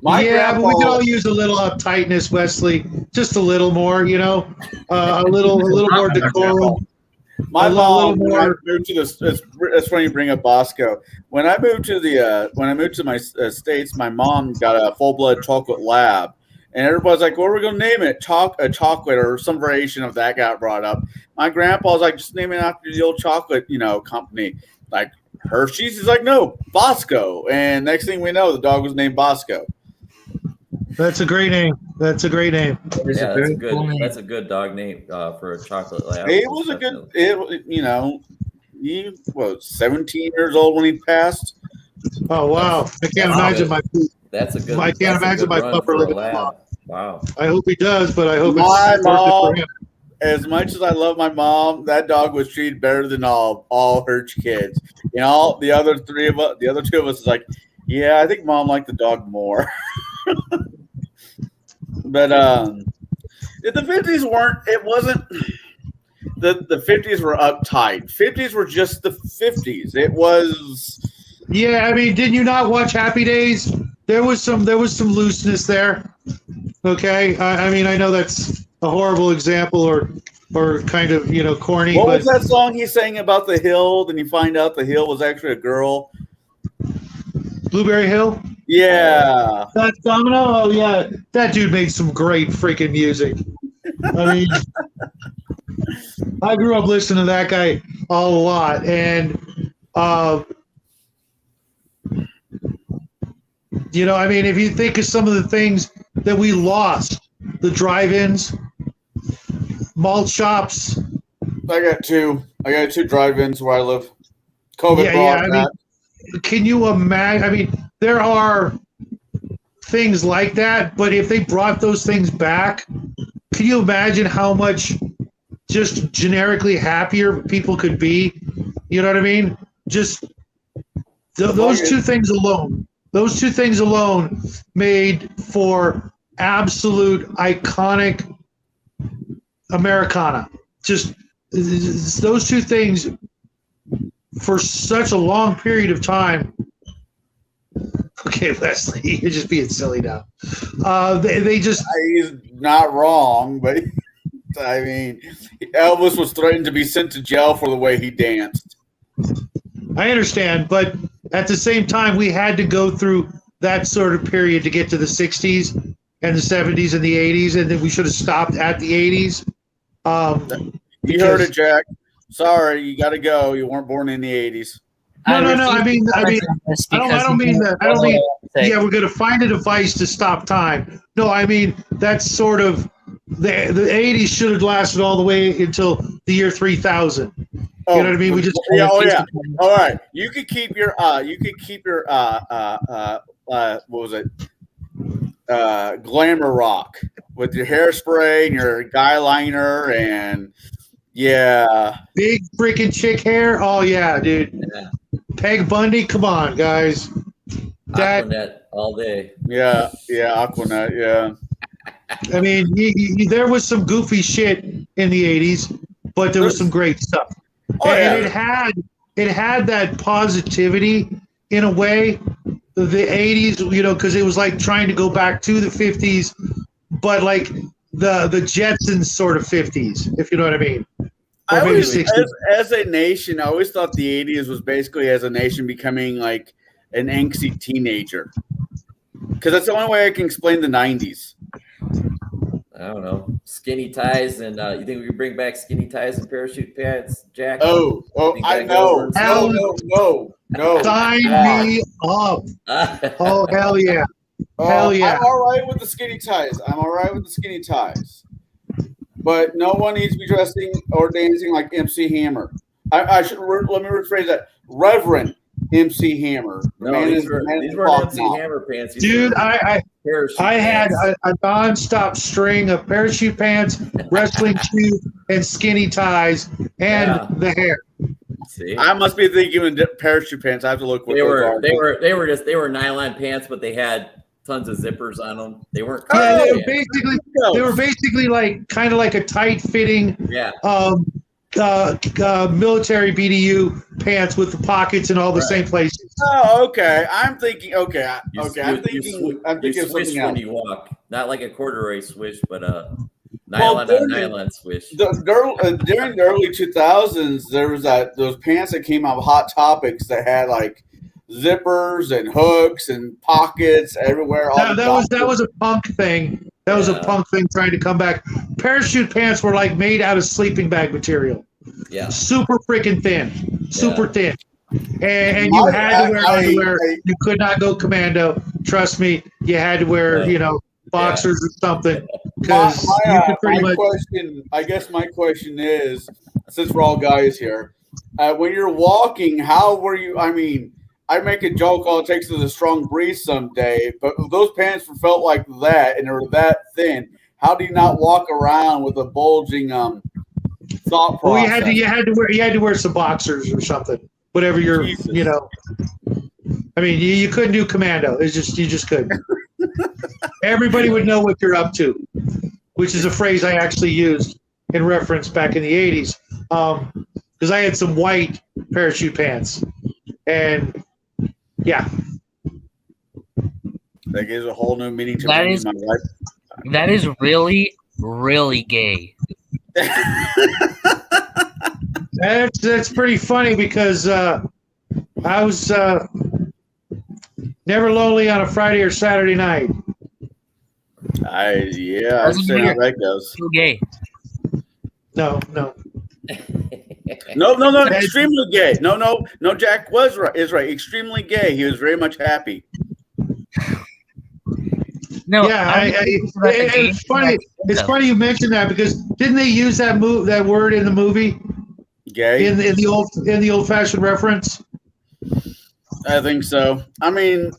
My but we could grandpa- all use a little tightness, Wesley. Just a little more, a little more decorum. My A little mom, when I more- moved to this, it's funny you bring up Bosco. When I moved to my states, my mom got a full blood chocolate lab, and everybody's like, "What are we gonna name it? A chocolate or some variation of that got brought up." My grandpa was like, "Just name it after the old chocolate, company." Like Hershey's is like, "No, Bosco." And next thing we know, the dog was named Bosco. That's a great name. It is yeah, a very cool name. that's a good dog name for a chocolate lab. He was a good. He was 17 years old when he passed. Oh wow! I can't imagine my. That's a good. I can't imagine my run pup for a living lab. long. Wow. I hope he does, but I hope My it's worth it mom- for him. As much as I love my mom, that dog was treated better than all her kids. The other two of us is like, yeah, I think mom liked the dog more. But the 50s weren't. It wasn't. The 50s were uptight. 50s were just the 50s. It was. Yeah, I mean, didn't you not watch Happy Days? There was some looseness there. Okay, I mean, I know that's a horrible example, or or kind of corny. What but was that song he sang about the hill? Then you find out the hill was actually a girl. Blueberry Hill. Yeah. That Domino. Oh yeah, that dude made some great freaking music. I mean, I grew up listening to that guy a lot, and I mean, if you think of some of the things that we lost, the drive-ins, malt shops. I got two drive-ins where I live. COVID Yeah, brought I that. mean, can you imagine? I mean, there are things like that, but if they brought those things back, can you imagine how much just generically happier people could be? You know what I mean? Just those two things alone. Those two things alone made for absolute iconic Americana. Just those two things for such a long period of time. Okay, Leslie, you're just being silly now. They just. He's not wrong, but I mean, Elvis was threatened to be sent to jail for the way he danced. I understand, but at the same time, we had to go through that sort of period to get to the 60s and the 70s and the 80s, and then we should have stopped at the 80s. You heard it, Jack. Sorry, you got to go. You weren't born in the 80s. No. I mean, I don't mean that. I don't mean. Yeah, we're going to find a device to stop time. No, I mean that's sort of the 80s should have lasted all the way until the year 3000. You know what I mean? We just All right. You could keep your what was it? Glamour rock with your hairspray and your guy liner and big freaking chick hair. Oh yeah, dude. Yeah. Peg Bundy, come on, guys. Aquanet all day. Yeah, Aquanet, yeah. I mean, there was some goofy shit in the 80s, but there was some great stuff. And it had that positivity in a way. The 80s, because it was like trying to go back to the 50s, but like the Jetsons sort of 50s, if you know what I mean. As a nation, I always thought the 80s was basically as a nation becoming like an angsty teenager. Because that's the only way I can explain the 90s. I don't know. Skinny ties and you think we could bring back skinny ties and parachute pants, Jack? Oh, I know. No. Sign me up. Oh, hell yeah. Hell yeah. I'm all right with the skinny ties. But no one needs to be dressing or dancing like MC Hammer. Let me rephrase that. Reverend MC Hammer. These weren't MC Hammer pants. Dude, I had a non-stop string of parachute pants, wrestling shoes, and skinny ties, and the hair. See? I must be thinking of parachute pants. I have to look what they were nylon pants, but they had tons of zippers on them. They weren't. They were basically like kind of like a tight-fitting. Military BDU pants with the pockets in all the same places. Oh, okay. I'm thinking. I'm thinking of something else. When you walk, not like a corduroy swish, but a nylon swish. During the early 2000s, there was those pants that came out of Hot Topics that had like zippers and hooks and pockets everywhere. That was a punk thing. That was a punk thing trying to come back. Parachute pants were like made out of sleeping bag material. Yeah. Super freaking thin. Super thin. And you had to wear underwear. You could not go commando. Trust me, you had to wear, boxers or something. Because I guess my question is, since we're all guys here, when you're walking, how were you? I mean, I make a joke, all it takes is a strong breeze someday, but if those pants felt like that and they were that thin, how do you not walk around with a bulging thought process? Well, you had to wear some boxers or something. Whatever you're, I mean, you couldn't do commando. You just couldn't. Everybody would know what you're up to, which is a phrase I actually used in reference back in the 80s. Because I had some white parachute pants. And yeah. That gives a whole new meaning to me in my life. That is really, really gay. That's pretty funny because I was never lonely on a Friday or Saturday night. I understand how that goes. Too gay. No. No, extremely gay. No, Jack is right. Extremely gay. He was very much happy. No, Yeah, it's funny. It's funny you mentioned that because didn't they use that word in the movie? Gay in the old fashioned reference. I think so. I mean,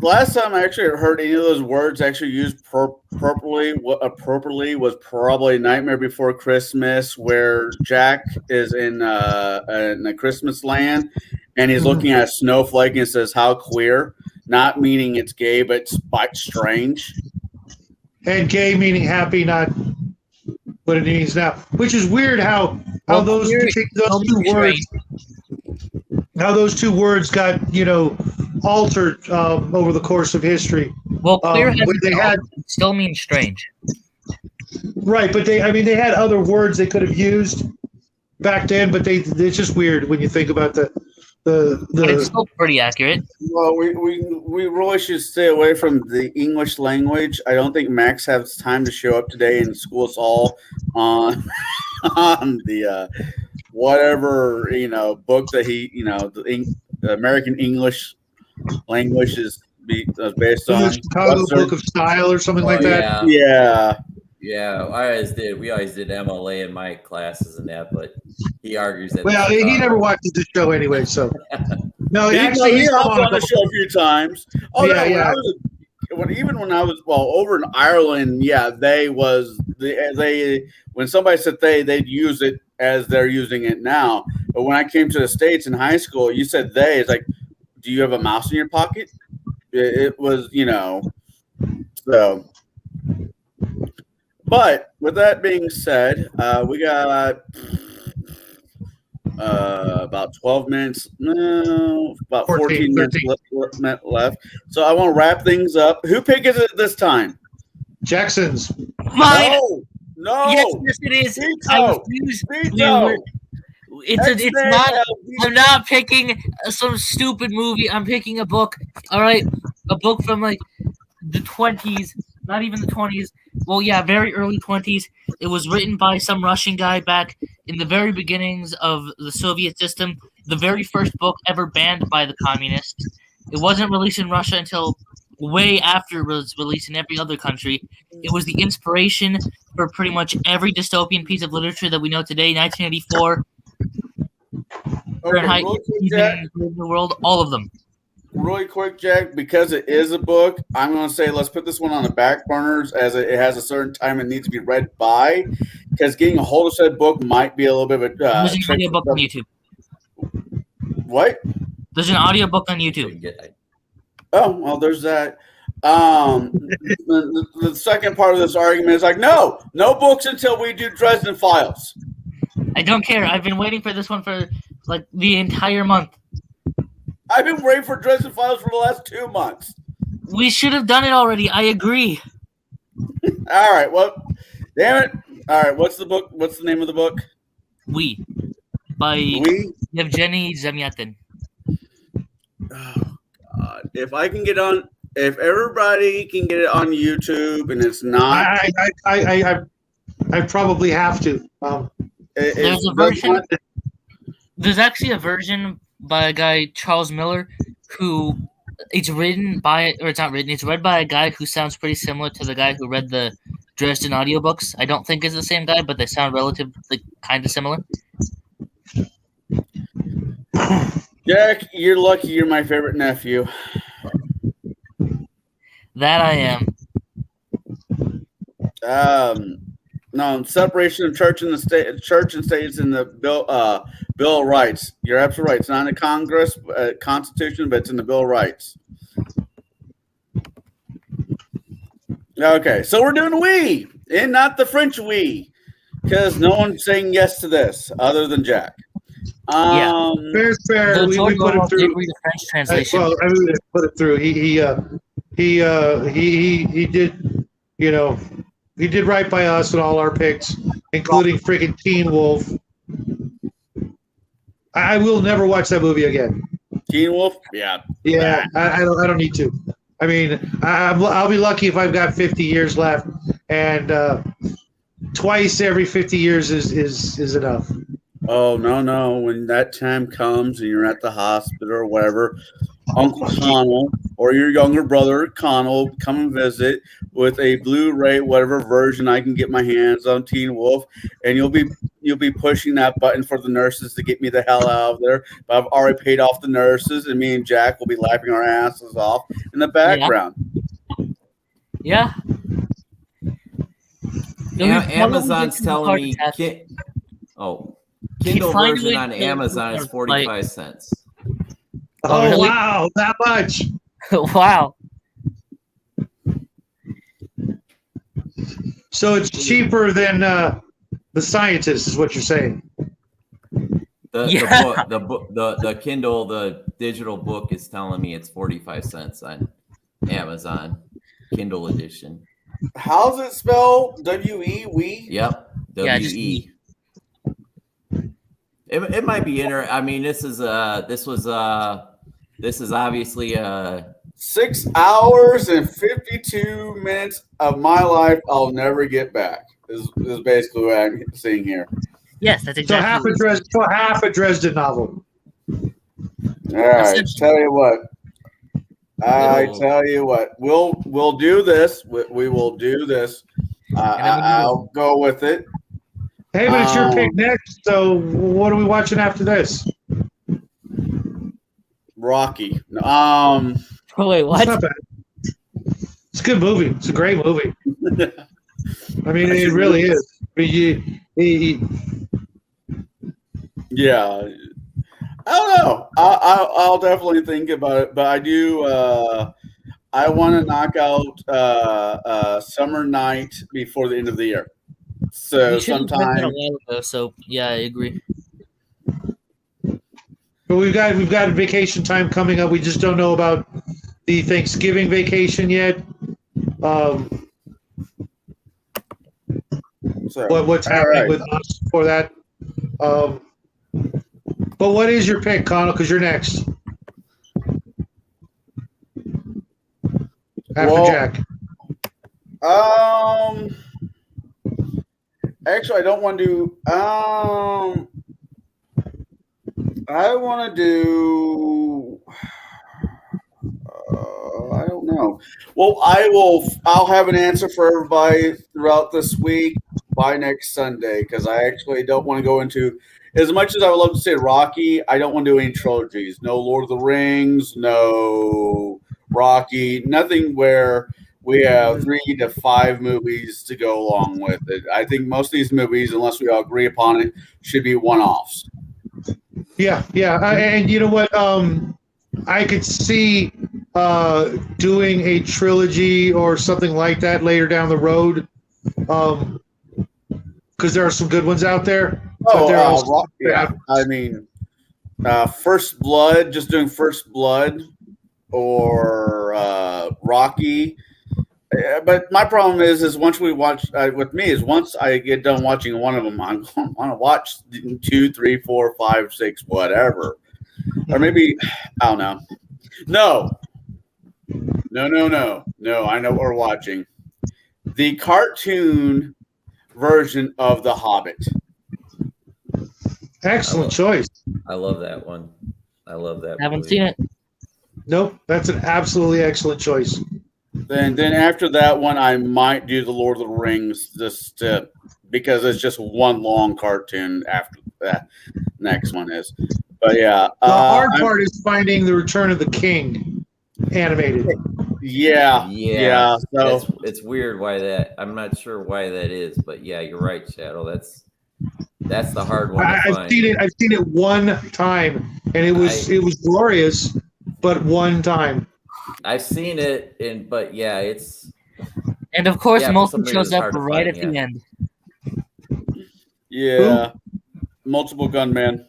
last time I actually heard any of those words actually used appropriately was probably Nightmare Before Christmas, where Jack is in a Christmas land and he's looking at a snowflake and says, "How queer," not meaning it's gay, but it's strange. And gay meaning happy, not what it means now. Which is weird how those two words got altered over the course of history. Well, queer still means strange. Right, but they had other words they could have used back then, but it's just weird when you think about the But it's still pretty accurate. Well, we really should stay away from the English language. I don't think Max has time to show up today and school us all on the whatever book that he the American English language is based on. Chicago Book of Style or something like that. Yeah. Yeah, we always did MLA in my classes and that, but he argues that. Well, he never watches the show anyway, so. No, he hopped on the show a few times. Oh yeah. When I was over in Ireland, they when somebody said they'd use it as they're using it now. But when I came to the States in high school, you said they. It's like, do you have a mouse in your pocket? It was so. But with that being said, we got about 12 minutes, about 14 minutes left. So I want to wrap things up. Who pick is it this time? Jackson's. Mine. No. Yes, it is. Veto. It's not. I'm not picking some stupid movie. I'm picking a book. All right, a book from like the 20s, not even the 20s. Well, yeah, very early 20s. It was written by some Russian guy back in the very beginnings of the Soviet system. The very first book ever banned by the communists. It wasn't released in Russia until way after it was released in every other country. It was the inspiration for pretty much every dystopian piece of literature that we know today. 1984. Fahrenheit, the world, all of them. Really quick, Jack, because it is a book, I'm going to say let's put this one on the back burners as it has a certain time it needs to be read by, because getting a hold of said book might be a little bit of a There's an audiobook on YouTube. What? There's an audiobook on YouTube. Oh, well, there's that. The second part of this argument is like, no books until we do Dresden Files. I don't care. I've been waiting for this one for like the entire month. I've been waiting for Dresden Files for the last 2 months. We should have done it already. I agree. All right. Well, damn it. All right. What's the book? What's the name of the book? We by Yevgeny Zamyatin. Oh, God. If everybody can get it on YouTube and it's not. I probably have to. There's a version. There's actually a version by a guy, Charles Miller, who it's read by a guy who sounds pretty similar to the guy who read the Dresden audiobooks. I don't think it's the same guy, but they sound relatively kind of similar. Jack, you're lucky you're my favorite nephew. That I am. No, separation of church and state is in the Bill of Rights. You're absolutely right. It's not in the Constitution, but it's in the Bill of Rights. Okay, so we're doing we and not the French we, because no one's saying yes to this other than Jack. Fair. We put it through. The French translation. Well, I put it through. He did. He did right by us and all our picks, including freaking Teen Wolf. I will never watch that movie again. Teen Wolf? Yeah. Yeah, I don't need to. I mean, I'll be lucky if I've got 50 years left, and twice every 50 years is enough. Oh, no. When that time comes and you're at the hospital or whatever, Uncle Connell or your younger brother Connell come and visit with a Blu-ray, whatever version I can get my hands on Teen Wolf, and you'll be pushing that button for the nurses to get me the hell out of there. But I've already paid off the nurses, and me and Jack will be laughing our asses off in the background. Yeah. Amazon's telling me Kindle version on Amazon is 45 cents. Oh, really? Wow, that much. Wow. So it's cheaper than The Scientist, is what you're saying. The Kindle, the digital book is telling me it's 45 cents on Amazon Kindle edition. How's it spelled? W-E? We? Yep. Yeah, W-E. It might be I mean, this is obviously 6 hours and 52 minutes of my life I'll never get back. Is basically what I'm seeing here. Yes, that's exactly. Half a Dresden novel. All right, tell you what. We'll do this. We will do this. I'll go with it. Hey, but it's your pick next. So what are we watching after this? Rocky. Wait, It's what? not bad. It's a good movie. It's a great movie. I mean, it really is. Yeah. I don't know. I'll definitely think about it, but I do. I want to knock out Summer Night before the end of the year. So sometime. So yeah, I agree. But we've got vacation time coming up. We just don't know about the Thanksgiving vacation yet. What's happening with us for that? But what is your pick, Connell? Because you're next after Jack. Actually, I don't want to do. I want to do. I don't know. Well, I'll have an answer for everybody throughout this week by next Sunday, because I actually don't want to go into. As much as I would love to say Rocky, I don't want to do any trilogies. No Lord of the Rings, no Rocky, nothing where we have 3 to 5 movies to go along with it. I think most of these movies, unless we all agree upon it, should be one-offs. Yeah. And you know what? I could see doing a trilogy or something like that later down the road, because there are some good ones out there. Yeah. I mean, First Blood, just doing First Blood or Rocky. But my problem is once we watch with me is once I get done watching one of them, I'm going to want to watch 2, 3, 4, 5, 6, whatever, or maybe I don't know. No. I know what we're watching. The cartoon version of The Hobbit. Excellent choice. I love that one. I love that. Haven't seen it. Nope, that's an absolutely excellent choice. Then after that one, I might do the Lord of the Rings just because it's just one long cartoon after that. Next one is. But yeah. The hard part is finding the Return of the King animated. Yeah. So it's weird why that. I'm not sure why that is, but yeah, you're right, Shadow. That's the hard one. I've seen it one time, and it was glorious, but one time. I've seen it, but yeah, it's. And of course, Molten shows up right at the end. Yeah, Multiple Gunman.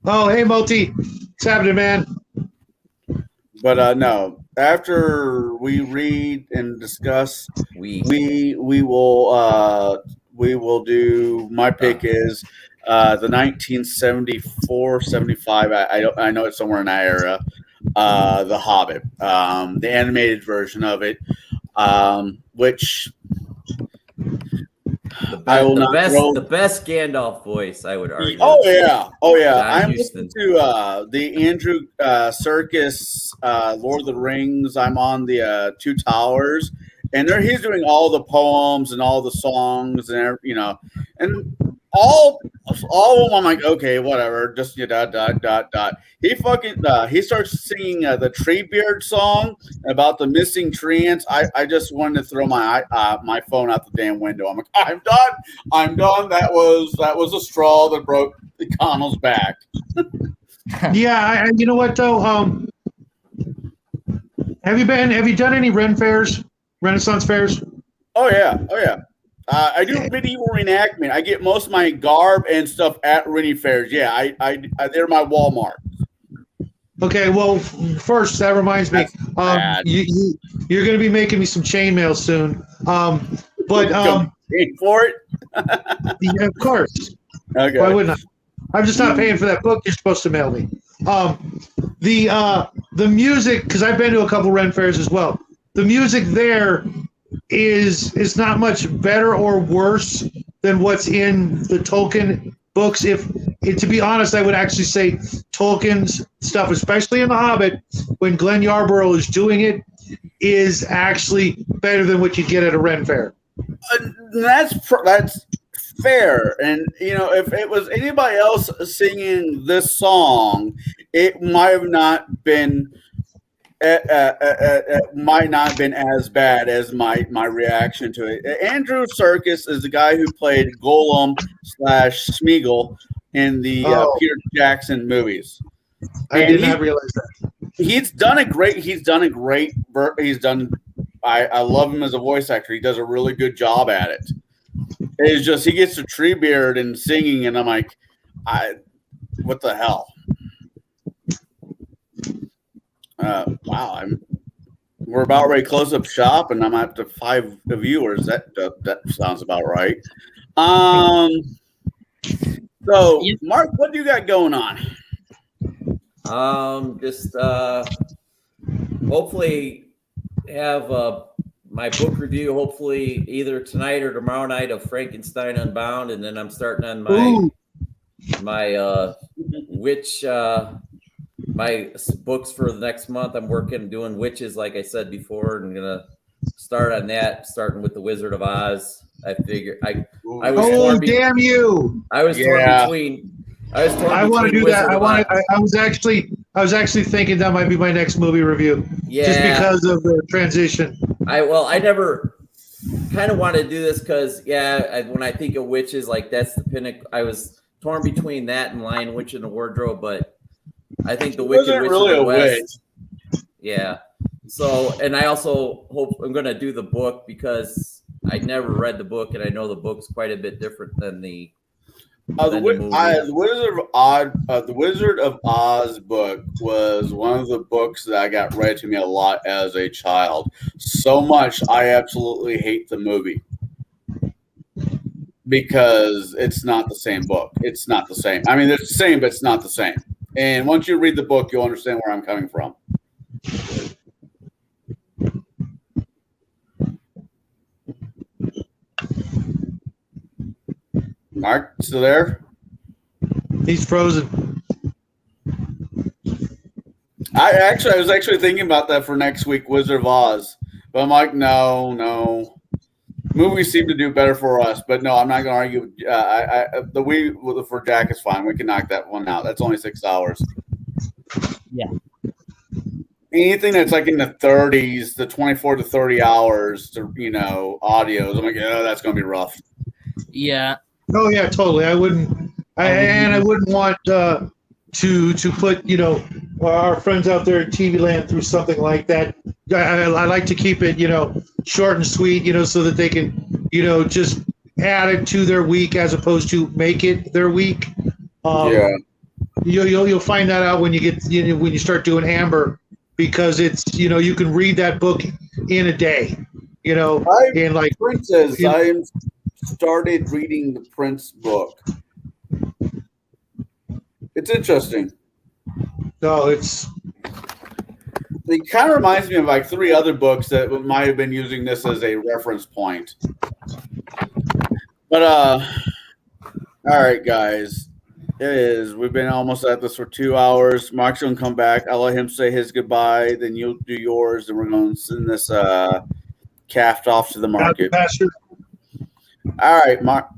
Oh, hey, Multi, what's happening, man? But no, after we read and discuss, we will do. My pick is the 1974, 75. I know it's somewhere in that era. The Hobbit, the animated version of it, which the best Gandalf voice, I would argue. Oh yeah. John I'm Huston. listening to the Andrew Serkis Lord of the Rings. I'm on the Two Towers, and he's doing all the poems and all the songs, and and all of them. I'm like, okay, whatever. Just dot. He starts singing the Treebeard song about the missing tree ants. I just wanted to throw my phone out the damn window. I'm like, I'm done. That was a straw that broke Connell's back. Yeah, you know what though? Have you done any Renaissance fairs? Oh yeah. I do medieval reenactment. I get most of my garb and stuff at Rennie fairs. Yeah, I they're my Walmart. Okay, well, first that reminds me, you're going to be making me some chainmail soon. Paying for it? Yeah, of course. Okay. Why wouldn't I? I'm just not paying for that book you're supposed to mail me. The music, because I've been to a couple Ren fairs as well. The music there is not much better or worse than what's in the Tolkien books. To be honest, I would actually say Tolkien's stuff, especially in The Hobbit, when Glenn Yarborough is doing it, is actually better than what you get at a Ren fair. That's fair. And if it was anybody else singing this song, it might have not been. It might not have been as bad as my reaction to it. Andrew Serkis is the guy who played Gollum / Smeagol in the Peter Jackson movies. I did not realize that. I love him as a voice actor. He does a really good job at it. It's just he gets to Treebeard and singing, and I'm like, what the hell? Wow, we're about ready to close up shop, and I'm up to 5 viewers. That sounds about right. So, Mark, what do you got going on? Just hopefully have my book review. Hopefully, either tonight or tomorrow night of Frankenstein Unbound, and then I'm starting on my witch. My books for the next month. I'm doing witches, like I said before, and I'm gonna start on that, starting with the Wizard of Oz. I figure I was torn damn you! I was torn between. I want to do that. I was actually thinking that might be my next movie review. Yeah, just because of the transition. I never kind of wanted to do this because when I think of witches, like that's the pinnacle. I was torn between that and Lion Witch in the Wardrobe, but I think the Wicked Witch really of the witch. West. Yeah. So, and I also hope I'm going to do the book because I never read the book, and I know the book's quite a bit different than the movie. The Wizard of Oz book was one of the books that I got read to me a lot as a child. So much I absolutely hate the movie because it's not the same book. It's not the same. I mean, it's the same, but it's not the same. And once you read the book, you'll understand where I'm coming from. Mark, still there? He's frozen. I was actually thinking about that for next week, Wizard of Oz. But I'm like, no. Movies seem to do better for us, but no, I'm not going to argue. The week for Jack is fine. We can knock that one out. That's only 6 hours. Yeah. Anything that's like in the 30s, the 24 to 30 hours to audios, I'm like, that's going to be rough. Yeah. Oh yeah, totally. I wouldn't want to put our friends out there in TV land through something like that. I like to keep it short and sweet, so that they can just add it to their week as opposed to make it their week. You'll find that out when you start doing Amber because it's you can read that book in a day. In like Princess. I started reading the Prince book. It's interesting. No, it kind of reminds me of like 3 other books that might have been using this as a reference point. But all right, guys. We've been almost at this for 2 hours. Mark's gonna come back. I'll let him say his goodbye, then you'll do yours, and we're gonna send this calf off to the market. All right, Mark.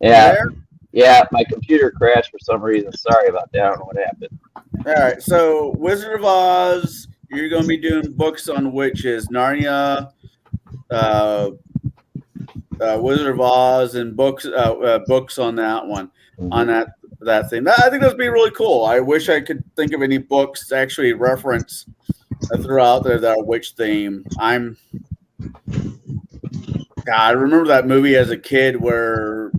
Yeah, my computer crashed for some reason. Sorry about that. I don't know what happened. All right, so Wizard of Oz, you're going to be doing books on witches, Narnia, Wizard of Oz, and books on that one, on that thing. I think that'd be really cool. I wish I could think of any books to actually reference throughout there that are witch theme. I remember that movie as a kid where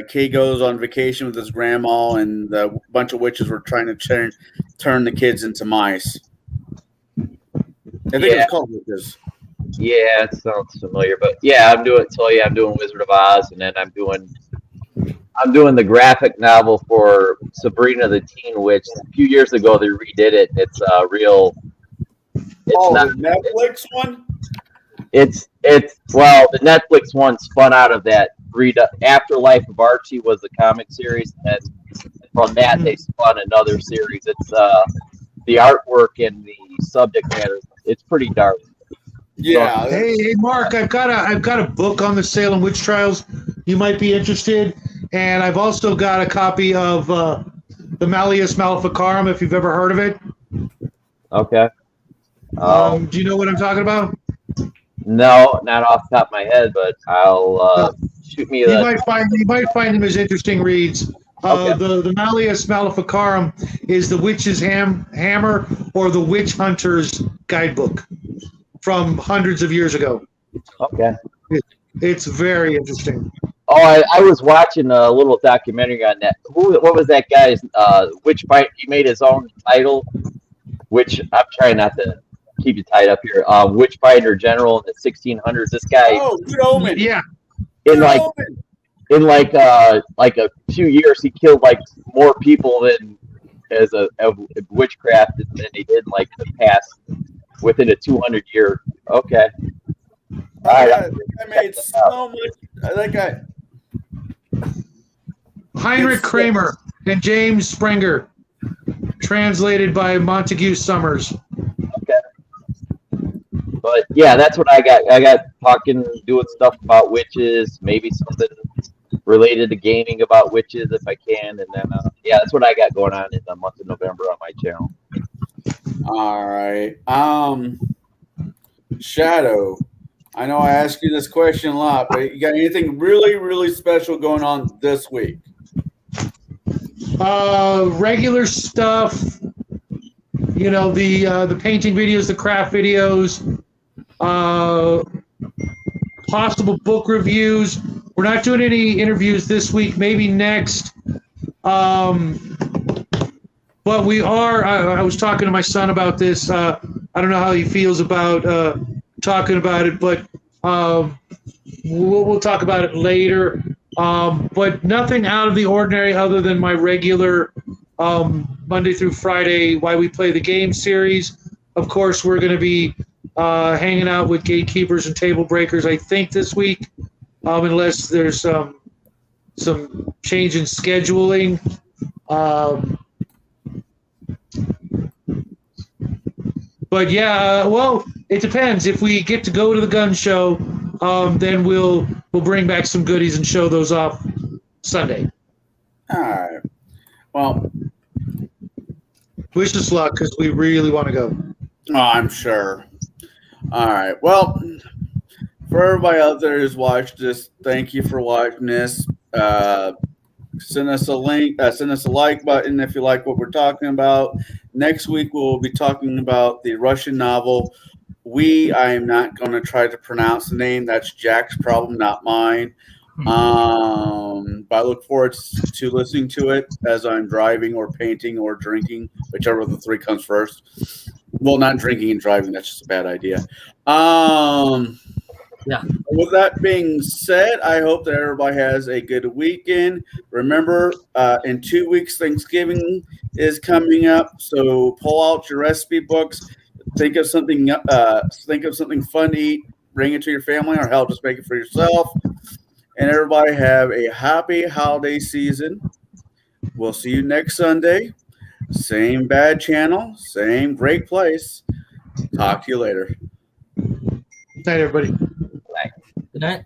Kay goes on vacation with his grandma, and a bunch of witches were trying to turn the kids into mice. I think it was called Witches. Yeah, it sounds familiar, but yeah, I'm doing Wizard of Oz, and then I'm doing the graphic novel for Sabrina the Teen Witch. A few years ago, they redid it. It's real. It's not the Netflix one. It's the Netflix one spun out of that. Afterlife of Archie was the comic series, and from that they spun another series. It's the artwork and the subject matter. It's pretty dark. Yeah. So, hey, Mark, I've got a book on the Salem witch trials. You might be interested, and I've also got a copy of the Malleus Maleficarum. If you've ever heard of it. Okay. Do you know what I'm talking about? No, not off the top of my head, but I'll shoot me. You might find them as interesting reads. Okay. The Malleus Maleficarum is the witch's hammer or the witch hunter's guidebook from hundreds of years ago. Okay. It's very interesting. Oh, I was watching a little documentary on that. What was that guy's witch fight? He made his own title, which I'm trying not to keep you tied up here. Witch fighter general in the 1600s. This guy. Oh, Good Omen. Yeah. In like a few years, he killed like more people than as a witchcraft than he did like the past within a 200-year. Okay. That guy made so much. That guy. Heinrich Kramer and James Springer, translated by Montague Summers. Okay. But yeah, that's what I got. I got doing stuff about witches, maybe something related to gaming about witches if I can, and then that's what I got going on in the month of November on my channel. All right. Shadow. I know I ask you this question a lot, but you got anything really, really special going on this week? Regular stuff. The painting videos, the craft videos, possible book reviews. We're not doing any interviews this week, maybe next. But we are. I was talking to my son about this. I don't know how he feels about talking about it, but we'll talk about it later. But nothing out of the ordinary other than my regular Monday through Friday Why We Play the Game series. Of course, we're going to be hanging out with gatekeepers and table breakers, I think, this week, unless there's some change in scheduling. But yeah, well, it depends. If we get to go to the gun show, then we'll bring back some goodies and show those off Sunday. All right. Well, wish us luck because we really want to go. Oh, I'm sure. All right. Well, for everybody out there who's watched this, thank you for watching this. Send us a link. Send us a like button if you like what we're talking about. Next week, we'll be talking about the Russian novel. I am not going to try to pronounce the name. That's Jack's problem, not mine. But I look forward to listening to it as I'm driving or painting or drinking, whichever of the three comes first. Well, not drinking and driving. That's just a bad idea. Yeah. With that being said, I hope that everybody has a good weekend. Remember, in 2 weeks, Thanksgiving is coming up. So pull out your recipe books. Think of something. Think of something fun to eat. Bring it to your family, or hell, just make it for yourself. And everybody have a happy holiday season. We'll see you next Sunday. Same bad channel, same great place. Talk to you later. Good night, everybody. Good night.